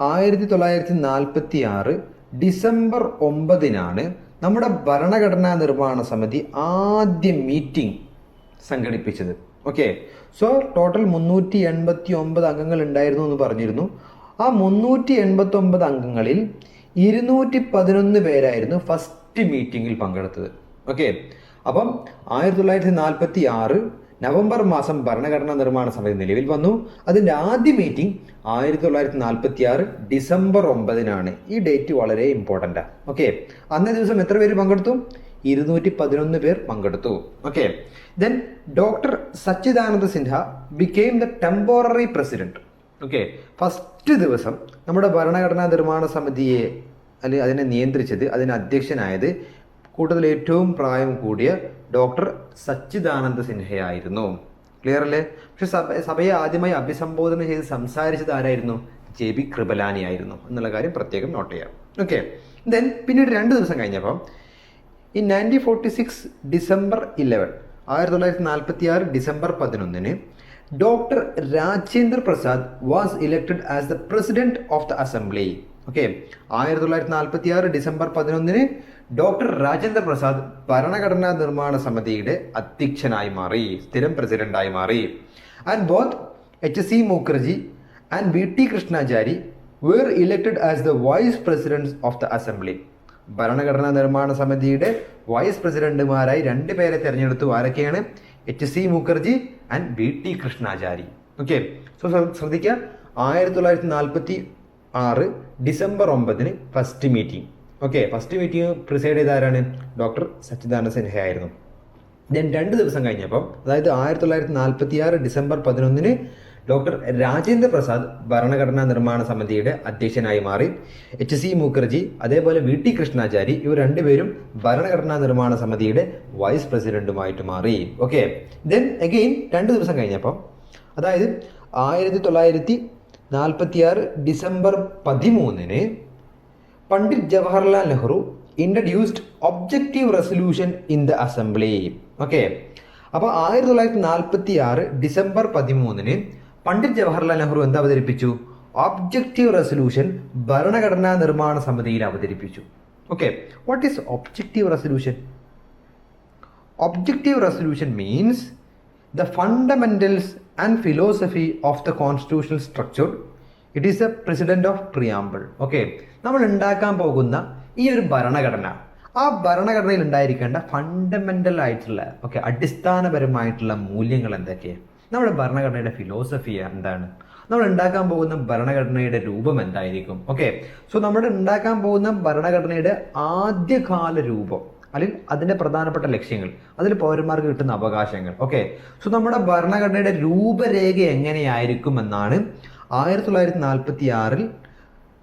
1946 December 9 നമ്മുടെ ഭരണഘടനാ നിർമ്മാണ സമിതി ആദ്യ മീറ്റിംഗ് സംഘടിപ്പിച്ചത്. ഓക്കെ, സോ ടോട്ടൽ 389 അംഗങ്ങൾ ഉണ്ടായിരുന്നു എന്ന് പറഞ്ഞിരുന്നു. ആ 389 അംഗങ്ങളിൽ 211 പേരായിരുന്നു ഫസ്റ്റ് മീറ്റിങ്ങിൽ പങ്കെടുത്തത്. ഓക്കെ, അപ്പം 1946 നവംബർ മാസം ഭരണഘടനാ നിർമ്മാണ സമിതി നിലവിൽ വന്നു. അതിൻ്റെ ആദ്യ മീറ്റിംഗ് 1946 ഡിസംബർ 9 ഈ ഡേറ്റ് വളരെ ഇമ്പോർട്ടൻ്റാണ്. ഓക്കെ, അന്നേ ദിവസം എത്ര പേര് പങ്കെടുത്തു? 211 പേർ പങ്കെടുത്തു. Okay, then doctor Sachidananda Sinha became the temporary president. Okay, first ദിവസം നമ്മുടെ ഭരണഘടനാ നിർമ്മാണ സമിതിയെ അല്ലെങ്കിൽ അതിനെ നിയന്ത്രിച്ചത്, അതിന് അധ്യക്ഷനായത് കൂട്ടത്തിൽ ഏറ്റവും പ്രായം കൂടിയ ഡോക്ടർ സച്ചിദാനന്ദ സിൻഹയായിരുന്നു. ക്ലിയർ അല്ലേ? പക്ഷെ സഭയെ ആദ്യമായി അഭിസംബോധന ചെയ്ത് സംസാരിച്ചത് ആരായിരുന്നു? JB കൃപലാനി ആയിരുന്നു എന്നുള്ള കാര്യം പ്രത്യേകം നോട്ട് ചെയ്യാം. ഓക്കെ, ദെൻ പിന്നീട് 2 ദിവസം കഴിഞ്ഞപ്പം ഈ 1946 December 11 1946 December 11 doctor Rajendra Prasad was elected as the president of the assembly. Okay, 1946 December 11 doctor Rajendra Prasad ഭരണഘടനാ നിർമ്മാണ സമിതിയുടെ അധ്യക്ഷനായി മാറി, സ്ഥിരം പ്രസിഡന്റായി മാറി. And both HC Mukherjee and VT Krishnachari were elected as the vice presidents of the assembly. ഭരണഘടനാ നിർമ്മാണ സമിതിയുടെ വൈസ് പ്രസിഡന്റുമാരായി 2 പേരെ തിരഞ്ഞെടുത്തു. ആരൊക്കെയാണ്? HC Mukherjee and VT Krishnachari. Okay, so ശ്രദ്ധിക്കുക, 1946 December 9 first meeting. Okay, first meeting preside ചെയ്ത ആരാണ്? ഡോക്ടർ സച്ചിദാനന്ദ സിൻഹ ആയിരുന്നു. ദെൻ 2 ദിവസം കഴിഞ്ഞപ്പം, അതായത് 1946 ഡിസംബർ 11 ഡോക്ടർ രാജേന്ദ്ര പ്രസാദ് ഭരണഘടനാ നിർമ്മാണ സമിതിയുടെ അധ്യക്ഷനായി മാറി. HC മുഖർജി അതേപോലെ VT കൃഷ്ണാചാരി ഇവർ 2 പേരും ഭരണഘടനാ നിർമ്മാണ സമിതിയുടെ വൈസ് പ്രസിഡന്റുമായിട്ട് മാറി. ഓക്കെ, ദെൻ അഗെയിൻ 2 ദിവസം കഴിഞ്ഞപ്പം, അതായത് 1946 December 13 Pandit Jawaharlal Nehru introduced objective resolution in the assembly. Okay, അപ്പോൾ 1946 ഡിസംബർ 13 പണ്ഡിറ്റ് ജവഹർലാൽ നെഹ്റു എന്താ അവതരിപ്പിച്ചു? ഒബ്ജക്റ്റീവ് റെസൊല്യൂഷൻ ഭരണഘടനാ നിർമ്മാണ സമിതിയിൽ അവതരിപ്പിച്ചു. Okay, what is objective resolution? Objective resolution means the fundamentals and philosophy of the constitutional structure. It is A president of preamble. Okay, നമ്മൾ ഉണ്ടാക്കാൻ പോകുന്ന ഈ ഒരു ഭരണഘടന, ആ ഭരണഘടനയിൽ ഉണ്ടായിരിക്കേണ്ട ഫണ്ടമെന്റൽ ആയിട്ടുള്ള അടിസ്ഥാനപരമായിട്ടുള്ള മൂല്യങ്ങൾ എന്തൊക്കെയാണ്? നമ്മുടെ ഭരണഘടനയുടെ ഫിലോസഫി എന്താണ്? നമ്മൾ ഉണ്ടാക്കാൻ പോകുന്ന ഭരണഘടനയുടെ രൂപം എന്തായിരിക്കും? ഓക്കെ, സോ നമ്മൾ ഉണ്ടാക്കാൻ പോകുന്ന ഭരണഘടനയുടെ ആദ്യകാല രൂപം അല്ലെങ്കിൽ അതിൻ്റെ പ്രധാനപ്പെട്ട ലക്ഷ്യങ്ങൾ, അതിൽ പൗരന്മാർക്ക് കിട്ടുന്ന അവകാശങ്ങൾ. ഓക്കെ, സോ നമ്മുടെ ഭരണഘടനയുടെ രൂപരേഖ എങ്ങനെയായിരിക്കും എന്നാണ് 1946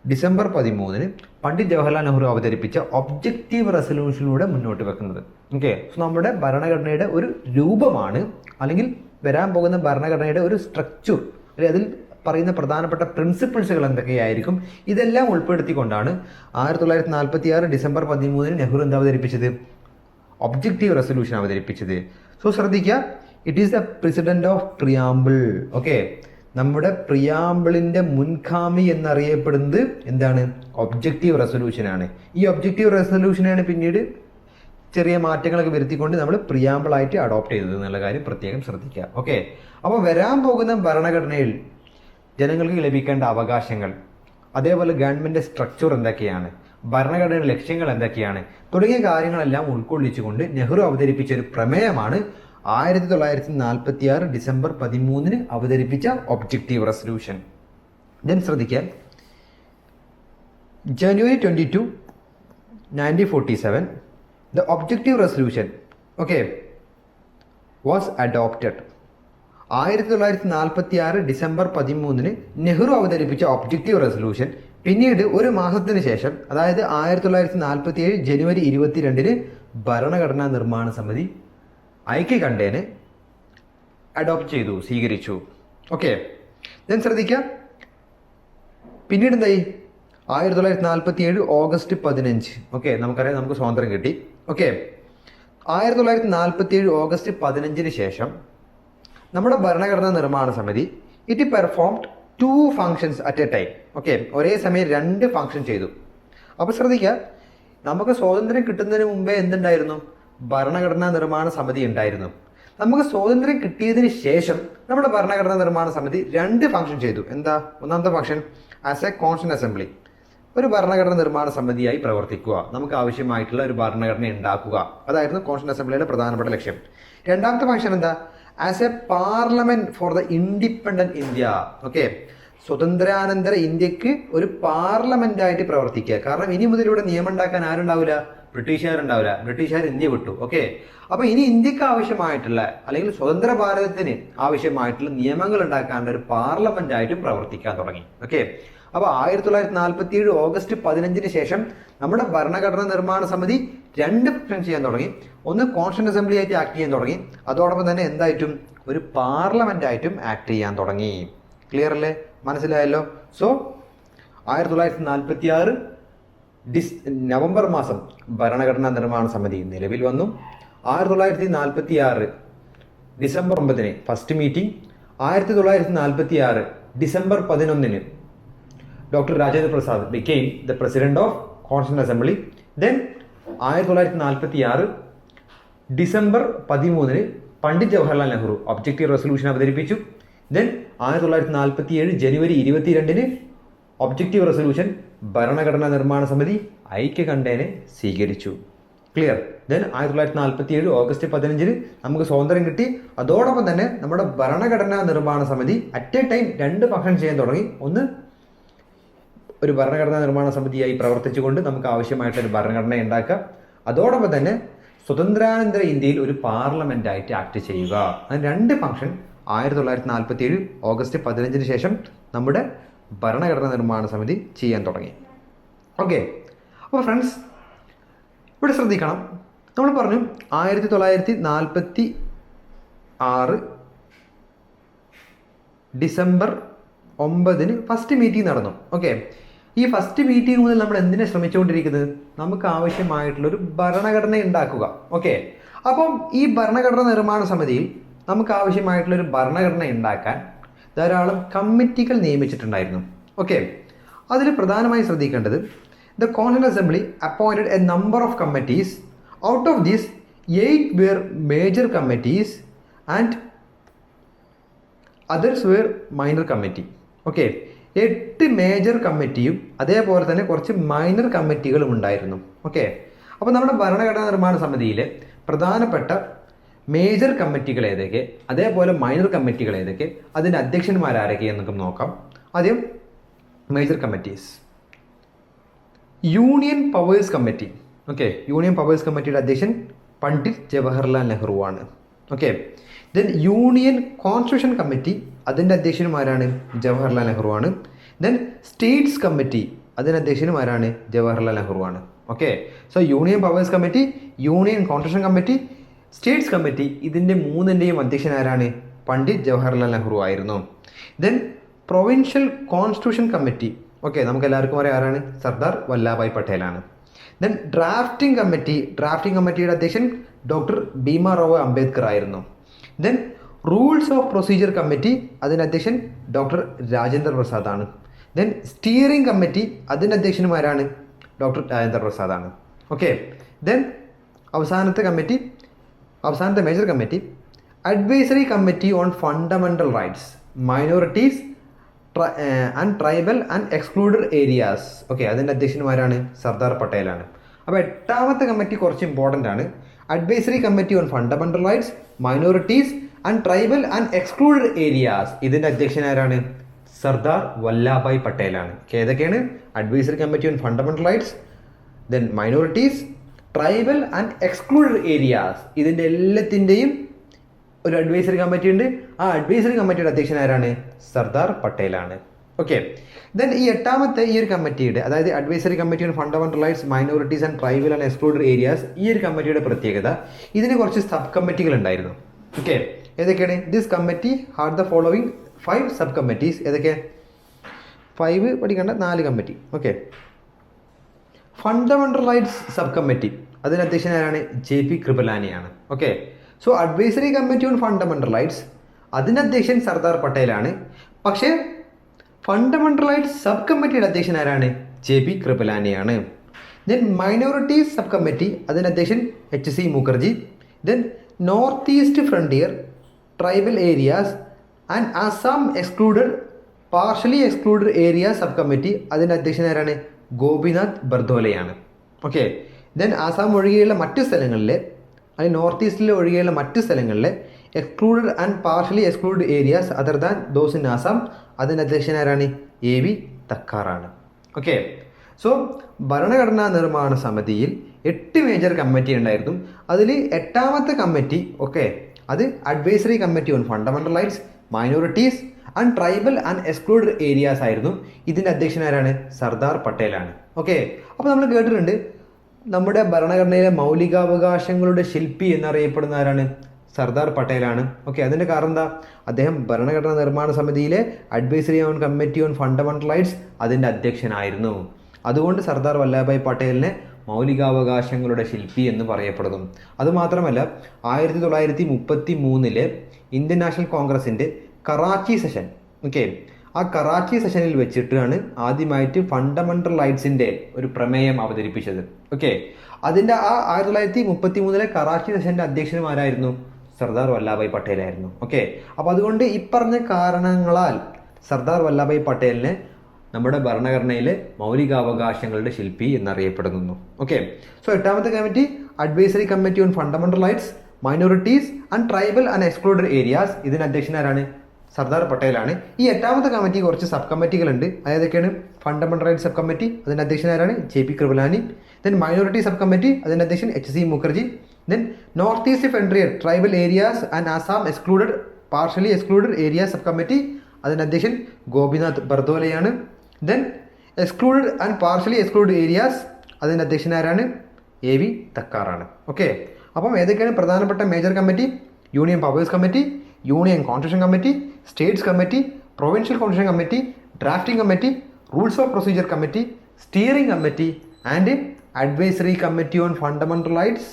ഡിസംബർ 13 പണ്ഡിറ്റ് ജവഹർലാൽ നെഹ്റു അവതരിപ്പിച്ച ഒബ്ജക്റ്റീവ് റെസൊല്യൂഷനിലൂടെ മുന്നോട്ട് വെക്കുന്നത്. ഓക്കെ, സോ നമ്മുടെ ഭരണഘടനയുടെ ഒരു രൂപമാണ്, അല്ലെങ്കിൽ വരാൻ പോകുന്ന ഭരണഘടനയുടെ ഒരു സ്ട്രക്ചർ, അല്ലെങ്കിൽ അതിൽ പറയുന്ന പ്രധാനപ്പെട്ട പ്രിൻസിപ്പിൾസുകൾ എന്തൊക്കെയായിരിക്കും, ഇതെല്ലാം ഉൾപ്പെടുത്തിക്കൊണ്ടാണ് 1946 ഡിസംബർ 13 നെഹ്റു എന്താ അവതരിപ്പിച്ചത്? ഒബ്ജക്റ്റീവ് റെസൊല്യൂഷൻ അവതരിപ്പിച്ചത്. സോ ശ്രദ്ധിക്കുക, it is the president of preamble. Okay, നമ്മുടെ പ്രിയാമ്പിളിന്റെ മുൻഗാമി എന്നറിയപ്പെടുന്നത് എന്താണ്? ഒബ്ജക്റ്റീവ് റെസൊല്യൂഷനാണ്. ഈ ഒബ്ജക്റ്റീവ് റെസൊല്യൂഷനാണ് പിന്നീട് ചെറിയ മാറ്റങ്ങളൊക്കെ വരുത്തിക്കൊണ്ട് നമ്മൾ പ്രിയാമ്പിളായിട്ട് അഡോപ്റ്റ് ചെയ്തത് എന്നുള്ള കാര്യം പ്രത്യേകം ശ്രദ്ധിക്കുക. ഓക്കെ, അപ്പോൾ വരാൻ പോകുന്ന ഭരണഘടനയിൽ ജനങ്ങൾക്ക് ലഭിക്കേണ്ട അവകാശങ്ങൾ, അതേപോലെ ഗവൺമെൻറ് സ്ട്രക്ചർ എന്തൊക്കെയാണ്, ഭരണഘടനയുടെ ലക്ഷ്യങ്ങൾ എന്തൊക്കെയാണ് തുടങ്ങിയ കാര്യങ്ങളെല്ലാം ഉൾക്കൊള്ളിച്ചുകൊണ്ട് നെഹ്റു അവതരിപ്പിച്ച ഒരു പ്രമേയമാണ് 1946 ഡിസംബർ 13 അവതരിപ്പിച്ച ഒബ്ജക്റ്റീവ് റെസൊല്യൂഷൻ. ദെൻ ശ്രദ്ധിക്കുക, ജനുവരി 22, 1947 the objective resolution was adopted. 1946 December 13 Nehru അവതരിപ്പിച്ച ഒബ്ജക്റ്റീവ് റെസൊല്യൂഷൻ പിന്നീട് ഒരു മാസത്തിന് ശേഷം, അതായത് 1947 ജനുവരി 22 ഭരണഘടനാ നിർമ്മാണ സമിതി ഐക്യകണ്ഠേന അഡോപ്റ്റ് ചെയ്തു, സ്വീകരിച്ചു. ഓക്കെ, ദെൻ ശ്രദ്ധിക്കുക, പിന്നീട് എന്തായി? 1947 ഓഗസ്റ്റ് 15 നമുക്കറിയാം, നമുക്ക് സ്വാതന്ത്ര്യം കിട്ടി. ഓക്കെ, 1947 ഓഗസ്റ്റ് 15 ശേഷം നമ്മുടെ ഭരണഘടനാ നിർമ്മാണ സമിതി it performed 2 functions at A time. Okay, ഒരേ സമയം 2 ഫങ്ഷൻ ചെയ്തു. അപ്പോൾ ശ്രദ്ധിക്കുക, നമുക്ക് സ്വാതന്ത്ര്യം കിട്ടുന്നതിന് മുമ്പേ എന്തുണ്ടായിരുന്നു? ഭരണഘടനാ നിർമ്മാണ സമിതി ഉണ്ടായിരുന്നു. നമുക്ക് സ്വാതന്ത്ര്യം കിട്ടിയതിന് ശേഷം നമ്മുടെ ഭരണഘടനാ നിർമ്മാണ സമിതി 2 ഫങ്ഷൻ ചെയ്തു. എന്താ? ഒന്നാമത്തെ function as A constituent assembly, ഒരു ഭരണഘടന നിർമ്മാണ സമിതിയായി പ്രവർത്തിക്കുക, നമുക്ക് ആവശ്യമായിട്ടുള്ള ഒരു ഭരണഘടന ഉണ്ടാക്കുക. അതായിരുന്നു കോൺസ്റ്റിറ്റ്യൂന്റ് അസംബ്ലിയുടെ പ്രധാനപ്പെട്ട ലക്ഷ്യം. രണ്ടാമത്തെ ഫങ്ഷൻ എന്താ? As a parliament for the independent India. Okay, സ്വതന്ത്രാനന്തര ഇന്ത്യക്ക് ഒരു പാർലമെന്റ് ആയിട്ട് പ്രവർത്തിക്കുക. കാരണം ഇനി മുതൽ ഇവിടെ നിയമം ഉണ്ടാക്കാൻ ആരുണ്ടാവില്ല? ബ്രിട്ടീഷുകാരുണ്ടാവില്ല. ബ്രിട്ടീഷുകാർ ഇന്ത്യ വിട്ടു. ഓക്കെ, അപ്പൊ ഇനി ഇന്ത്യക്ക് ആവശ്യമായിട്ടുള്ള അല്ലെങ്കിൽ സ്വതന്ത്ര ഭാരതത്തിന് ആവശ്യമായിട്ടുള്ള നിയമങ്ങൾ ഉണ്ടാക്കാനുള്ള ഒരു പാർലമെന്റ് ആയിട്ടും പ്രവർത്തിക്കാൻ തുടങ്ങി. ഓക്കെ, അപ്പോൾ 1947 ഓഗസ്റ്റ് 15 ശേഷം നമ്മുടെ ഭരണഘടനാ നിർമ്മാണ സമിതി 2 ഫങ്ഷൻ ചെയ്യാൻ തുടങ്ങി. ഒന്ന് കോൺസ്റ്റിറ്റ്യൂന്റ് അസംബ്ലി ആയിട്ട് ആക്ട് ചെയ്യാൻ തുടങ്ങി, അതോടൊപ്പം തന്നെ എന്തായിട്ടും ഒരു പാർലമെന്റ് ആയിട്ടും ആക്ട് ചെയ്യാൻ തുടങ്ങി. ക്ലിയർ അല്ലേ? മനസ്സിലായല്ലോ? സോ 1946 നവംബർ മാസം ഭരണഘടനാ നിർമ്മാണ സമിതി നിലവിൽ വന്നു. 1946 December 9 first meeting. 1946 December 11 doctor Rajendra Prasad became the president of Constituent Assembly. Then 1946 December 13 Pandit Jawaharlal Nehru objective resolution അവതരിപ്പിച്ചു. ദെൻ 1947 ജനുവരി 22 ഒബ്ജക്റ്റീവ് റെസൊല്യൂഷൻ ഭരണഘടനാ നിർമ്മാണ സമിതി ഐക്യകണ്ഠേന സ്വീകരിച്ചു. ക്ലിയർ? ദെൻ 1947 ഓഗസ്റ്റ് 15 നമുക്ക് സ്വാതന്ത്ര്യം കിട്ടി. അതോടൊപ്പം തന്നെ നമ്മുടെ ഭരണഘടനാ നിർമ്മാണ സമിതി അറ്റ് എ ടൈം 2 ഫങ്ഷൻ ചെയ്യാൻ തുടങ്ങി. ഒന്ന്, ഒരു ഭരണഘടനാ നിർമ്മാണ സമിതിയായി പ്രവർത്തിച്ചുകൊണ്ട് നമുക്ക് ആവശ്യമായിട്ടൊരു ഭരണഘടന ഉണ്ടാക്കുക, അതോടൊപ്പം തന്നെ സ്വതന്ത്രാനന്തര ഇന്ത്യയിൽ ഒരു പാർലമെന്റ് ആയിട്ട് ആക്ട് ചെയ്യുക. അങ്ങനെ 2 ഫങ്ഷൻ 1947 ഓഗസ്റ്റ് 15 ശേഷം നമ്മുടെ ഭരണഘടനാ നിർമ്മാണ സമിതി ചെയ്യാൻ തുടങ്ങി. ഓക്കെ, അപ്പോൾ ഫ്രണ്ട്സ് ഇവിടെ ശ്രദ്ധിക്കണം, നമ്മൾ പറഞ്ഞു 1946 ഡിസംബർ 9 ഫസ്റ്റ് മീറ്റിംഗ് നടന്നു. ഓക്കെ, ഈ ഫസ്റ്റ് മീറ്റിംഗ് മുതൽ നമ്മൾ എന്തിനെ ശ്രമിച്ചുകൊണ്ടിരിക്കുന്നത്? നമുക്ക് ആവശ്യമായിട്ടുള്ള ഒരു ഭരണഘടന ഉണ്ടാക്കുക. ഓക്കെ, അപ്പം ഈ ഭരണഘടനാ നിർമ്മാണ സമിതിയിൽ നമുക്ക് ആവശ്യമായിട്ടുള്ള ഒരു ഭരണഘടന ഉണ്ടാക്കാൻ ധാരാളം കമ്മിറ്റികൾ നിയമിച്ചിട്ടുണ്ടായിരുന്നു. ഓക്കെ, അതിൽ പ്രധാനമായി ശ്രദ്ധിക്കേണ്ടത് the constituent assembly appointed a number of committees. Out of these 8 were major committees and others were minor committee. Okay, 8 major കമ്മിറ്റിയും അതേപോലെ തന്നെ കുറച്ച് മൈനർ കമ്മിറ്റികളും ഉണ്ടായിരുന്നു. ഓക്കെ, അപ്പോൾ നമ്മുടെ ഭരണഘടനാ നിർമ്മാണ സമിതിയിലെ പ്രധാനപ്പെട്ട മേജർ കമ്മിറ്റികൾ ഏതൊക്കെ, അതേപോലെ മൈനർ കമ്മിറ്റികൾ ഏതൊക്കെ, അതിൻ്റെ അധ്യക്ഷന്മാരാരൊക്കെയെന്ന് നമുക്ക് നോക്കാം. ആദ്യം major committees. Union powers committee. Okay, union powers കമ്മിറ്റിയുടെ അധ്യക്ഷൻ പണ്ഡിറ്റ് ജവഹർലാൽ നെഹ്റു ആണ്. Okay, then union constitution committee, അതിൻ്റെ അധ്യക്ഷന്മാരാണ് ജവഹർലാൽ നെഹ്റു ആണ്. ദെൻ സ്റ്റേറ്റ്സ് കമ്മിറ്റി, അതിൻ്റെ അധ്യക്ഷന്മാരാണ് ജവഹർലാൽ നെഹ്റു ആണ്. Okay, so union powers committee, union constitution committee, states committee, ഇതിൻ്റെ മൂന്നിൻ്റെയും അധ്യക്ഷൻ ആരാണ്? പണ്ഡിറ്റ് ജവഹർലാൽ നെഹ്റു ആയിരുന്നു. Then provincial constitution committee. Okay, നമുക്ക് എല്ലാവർക്കും അറിയാം ആരാണ്? സർദാർ വല്ലഭായ് പട്ടേലാണ്. ദെൻ ഡ്രാഫ്റ്റിംഗ് കമ്മിറ്റി, ഡ്രാഫ്റ്റിംഗ് കമ്മിറ്റിയുടെ അധ്യക്ഷൻ ഡോക്ടർ ഭീമാറാവു അംബേദ്കർ ആയിരുന്നു. Then rules of procedure committee, അതിൻ്റെ അധ്യക്ഷൻ ഡോക്ടർ രാജേന്ദ്ര പ്രസാദ് ആണ്. ദെൻ സ്റ്റിയറിംഗ് കമ്മിറ്റി, അതിൻ്റെ അധ്യക്ഷന്മാരാണ് ഡോക്ടർ രാജേന്ദ്ര പ്രസാദ് ആണ്. ഓക്കെ, ദെൻ അവസാനത്തെ major committee advisory committee on fundamental rights, minorities and tribal and excluded areas. Okay, അതിൻ്റെ അധ്യക്ഷന്മാരാണ് സർദാർ പട്ടേലാണ്. അപ്പോൾ 8ാമത്തെ കമ്മിറ്റി കുറച്ച് ഇമ്പോർട്ടൻ്റ് ആണ്. Advisory committee on fundamental rights, minorities and tribal and excluded areas, ഇതിൻ്റെ അധ്യക്ഷനാരാണ്? സർദാർ വല്ലഭായ് പട്ടേലാണ്. ഏതൊക്കെയാണ്? Advisory committee on fundamental rights, then minorities, tribal and excluded areas, ഇതിൻ്റെ എല്ലാത്തിൻ്റെയും ഒരു advisory committee ഉണ്ട്. ആ അഡ്വൈസറി കമ്മിറ്റിയുടെ അധ്യക്ഷൻ ആരാണ്? സർദാർ പട്ടേലാണ്. ഓക്കെ, ദെൻ ഈ 8ാമത്തെ ഈ ഒരു കമ്മിറ്റിയുടെ, അതായത് advisory committee on fundamental rights, minorities and tribal and excluded areas, ഈ ഒരു കമ്മിറ്റിയുടെ പ്രത്യേകത ഇതിന് കുറച്ച് സബ് കമ്മിറ്റികൾ ഉണ്ടായിരുന്നു. ഓക്കെ, ഏതൊക്കെയാണ്? This committee had the following 5 sub committees. ഏതൊക്കെ? 5 പഠിക്കേണ്ട 4 committee. Okay, fundamental rights sub committee അതിൻ്റെ അധ്യക്ഷൻ ആരാണ്? JP കൃപലാനിയാണ്. Okay. So advisory committee on fundamental rights അതിൻ്റെ അധ്യക്ഷൻ സർദാർ പട്ടേലാണ്. പക്ഷേ ഫണ്ടമെന്റൽ റൈറ്റ്സ് സബ് കമ്മിറ്റിയുടെ അധ്യക്ഷൻ ആരാണ്? JP കൃപലാനിയാണ്. ദെൻ മൈനോറിറ്റീസ് സബ് കമ്മിറ്റി അതിൻ്റെ അധ്യക്ഷൻ HC Mukherjee. Then north east frontier tribal areas and Assam excluded partially excluded area sub committee അതിൻ്റെ അധ്യക്ഷൻ ആരാണ്? ഗോപിനാഥ് ബർദോലയാണ്. ഓക്കെ. ദെൻ ആസാം ഒഴികെയുള്ള മറ്റ് സ്ഥലങ്ങളിലെ അല്ലെങ്കിൽ നോർത്ത് ഈസ്റ്റിലെ ഒഴികെയുള്ള മറ്റ് സ്ഥലങ്ങളിലെ excluded and partially excluded areas other than those in Assam അതിൻ്റെ അധ്യക്ഷൻ ആരാണ്? AV തക്കാറാണ്. ഓക്കെ. സോ ഭരണഘടനാ നിർമ്മാണ സമിതിയിൽ 8 മേജർ കമ്മിറ്റി ഉണ്ടായിരുന്നു. അതിൽ 8ാമത്തെ കമ്മിറ്റി അത് advisory committee on fundamental rights minorities and tribal and excluded areas ആയിരുന്നു. ഇതിൻ്റെ അധ്യക്ഷൻ ആരാണ്? സർദാർ പട്ടേലാണ്. ഓക്കെ. അപ്പോൾ നമ്മൾ കേട്ടിട്ടുണ്ട് നമ്മുടെ ഭരണഘടനയിലെ മൗലികാവകാശങ്ങളുടെ ശില്പി എന്നറിയപ്പെടുന്ന ആരാണ്? സർദാർ പട്ടേലാണ്. ഓക്കെ. അതിൻ്റെ കാരണം എന്താ? അദ്ദേഹം ഭരണഘടനാ നിർമ്മാണ സമിതിയിലെ advisory on committee on fundamental rights അതിൻ്റെ അധ്യക്ഷനായിരുന്നു. അതുകൊണ്ട് സർദാർ വല്ലഭായ് പട്ടേലിനെ മൗലികാവകാശങ്ങളുടെ ശില്പി എന്ന് പറയപ്പെടുന്നു. അതുമാത്രമല്ല 1933 ഇന്ത്യൻ നാഷണൽ കോൺഗ്രസിൻ്റെ കറാച്ചി സെഷൻ ആ കറാച്ചി സെഷനിൽ വെച്ചിട്ടാണ് ആദ്യമായിട്ട് ഫണ്ടമെന്റൽ റൈറ്റ്സിൻ്റെ ഒരു പ്രമേയം അവതരിപ്പിച്ചത്. ഓക്കെ. അതിൻ്റെ ആ 1933 കറാച്ചി സെഷൻ്റെ അധ്യക്ഷന്മാരായിരുന്നു സർദാർ വല്ലഭായ് പട്ടേലായിരുന്നു. ഓക്കെ. അപ്പോൾ അതുകൊണ്ട് ഇപ്പറഞ്ഞ കാരണങ്ങളാൽ സർദാർ വല്ലഭായ് പട്ടേലിനെ നമ്മുടെ ഭരണഘടനയിലെ മൗലികാവകാശങ്ങളുടെ ശില്പി എന്നറിയപ്പെടുന്നു. ഓക്കെ. സോ 8ാമത്തെ committee advisory committee on fundamental rights minorities and tribal and excluded areas ഇതിന് അധ്യക്ഷനാരാണ്? സർദാർ പട്ടേലാണ്. ഈ 8ാമത്തെ കമ്മിറ്റി കുറച്ച് സബ് കമ്മിറ്റികളുണ്ട്. അതായതൊക്കെയാണ്? ഫണ്ടമെന്റൽ റൈറ്റ്സ് സബ് കമ്മിറ്റി അതിൻ്റെ അധ്യക്ഷനാരാണ്? JP Kripalani. Then minority sub committee അതിൻ്റെ അധ്യക്ഷൻ HC Mukherjee. Then north east frontier tribal areas and Assam excluded partially excluded area sub committee അതിൻ്റെ അധ്യക്ഷൻ ഗോപിനാഥ് ബർദോലയാണ്. Then excluded and partially excluded areas അതിൻ്റെ അധ്യക്ഷനാരാണ്? AV തക്കാറാണ്. ഓക്കെ. അപ്പം ഏതൊക്കെയാണ് പ്രധാനപ്പെട്ട major committee? Union powers committee, union constitution committee, states committee, provincial constitution committee, drafting committee, rules of procedure committee, steering committee and advisory committee on fundamental rights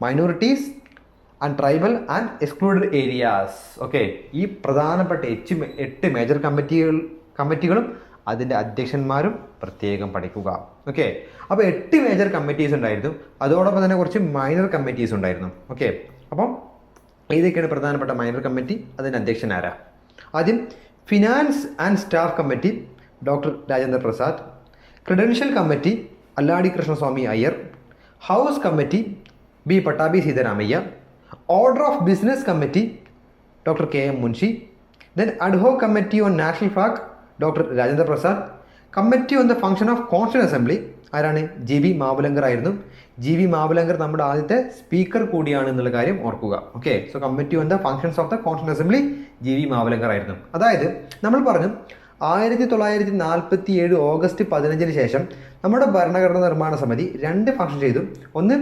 minorities and tribal and excluded areas. Okay. ഈ പ്രധാനപ്പെട്ട 8 major കമ്മിറ്റികളും അതിൻ്റെ അധ്യക്ഷന്മാരും പ്രത്യേകം പഠിക്കുക. Okay. അപ്പോൾ 8 major committees ഉണ്ടായിരുന്നു. അതോടൊപ്പം തന്നെ കുറച്ച് മൈനർ കമ്മിറ്റീസ് ഉണ്ടായിരുന്നു. ഓക്കെ. അപ്പം ഏതൊക്കെയാണ് പ്രധാനപ്പെട്ട മൈനർ കമ്മിറ്റി? അതിൻ്റെ അധ്യക്ഷൻ ആരാ? ആദ്യം finance and staff committee doctor Rajendra Prasad. Credential committee Alladi Krishnaswami Iyer. House committee B. Pattabhi Sitaramayya. Order of business committee doctor KM Munshi. Then ad hoc committee on national flag doctor Rajendra Prasad. Committee on the function of constituent assembly ആരാണ്? GV Mavalankar ആയിരുന്നു. GV Mavalankar നമ്മുടെ ആദ്യത്തെ speaker കൂടിയാണ് എന്നുള്ള കാര്യം ഓർക്കുക. Okay. So committee on the functions of the constituent assembly GV Mavalankar ആയിരുന്നു. അതായത് നമ്മൾ പറഞ്ഞു 1947 ഓഗസ്റ്റ് 15 ശേഷം നമ്മുടെ ഭരണഘടനാ നിർമ്മാണ സമിതി 2 ഫംഗ്ഷൻ ചെയ്തു. ഒന്ന്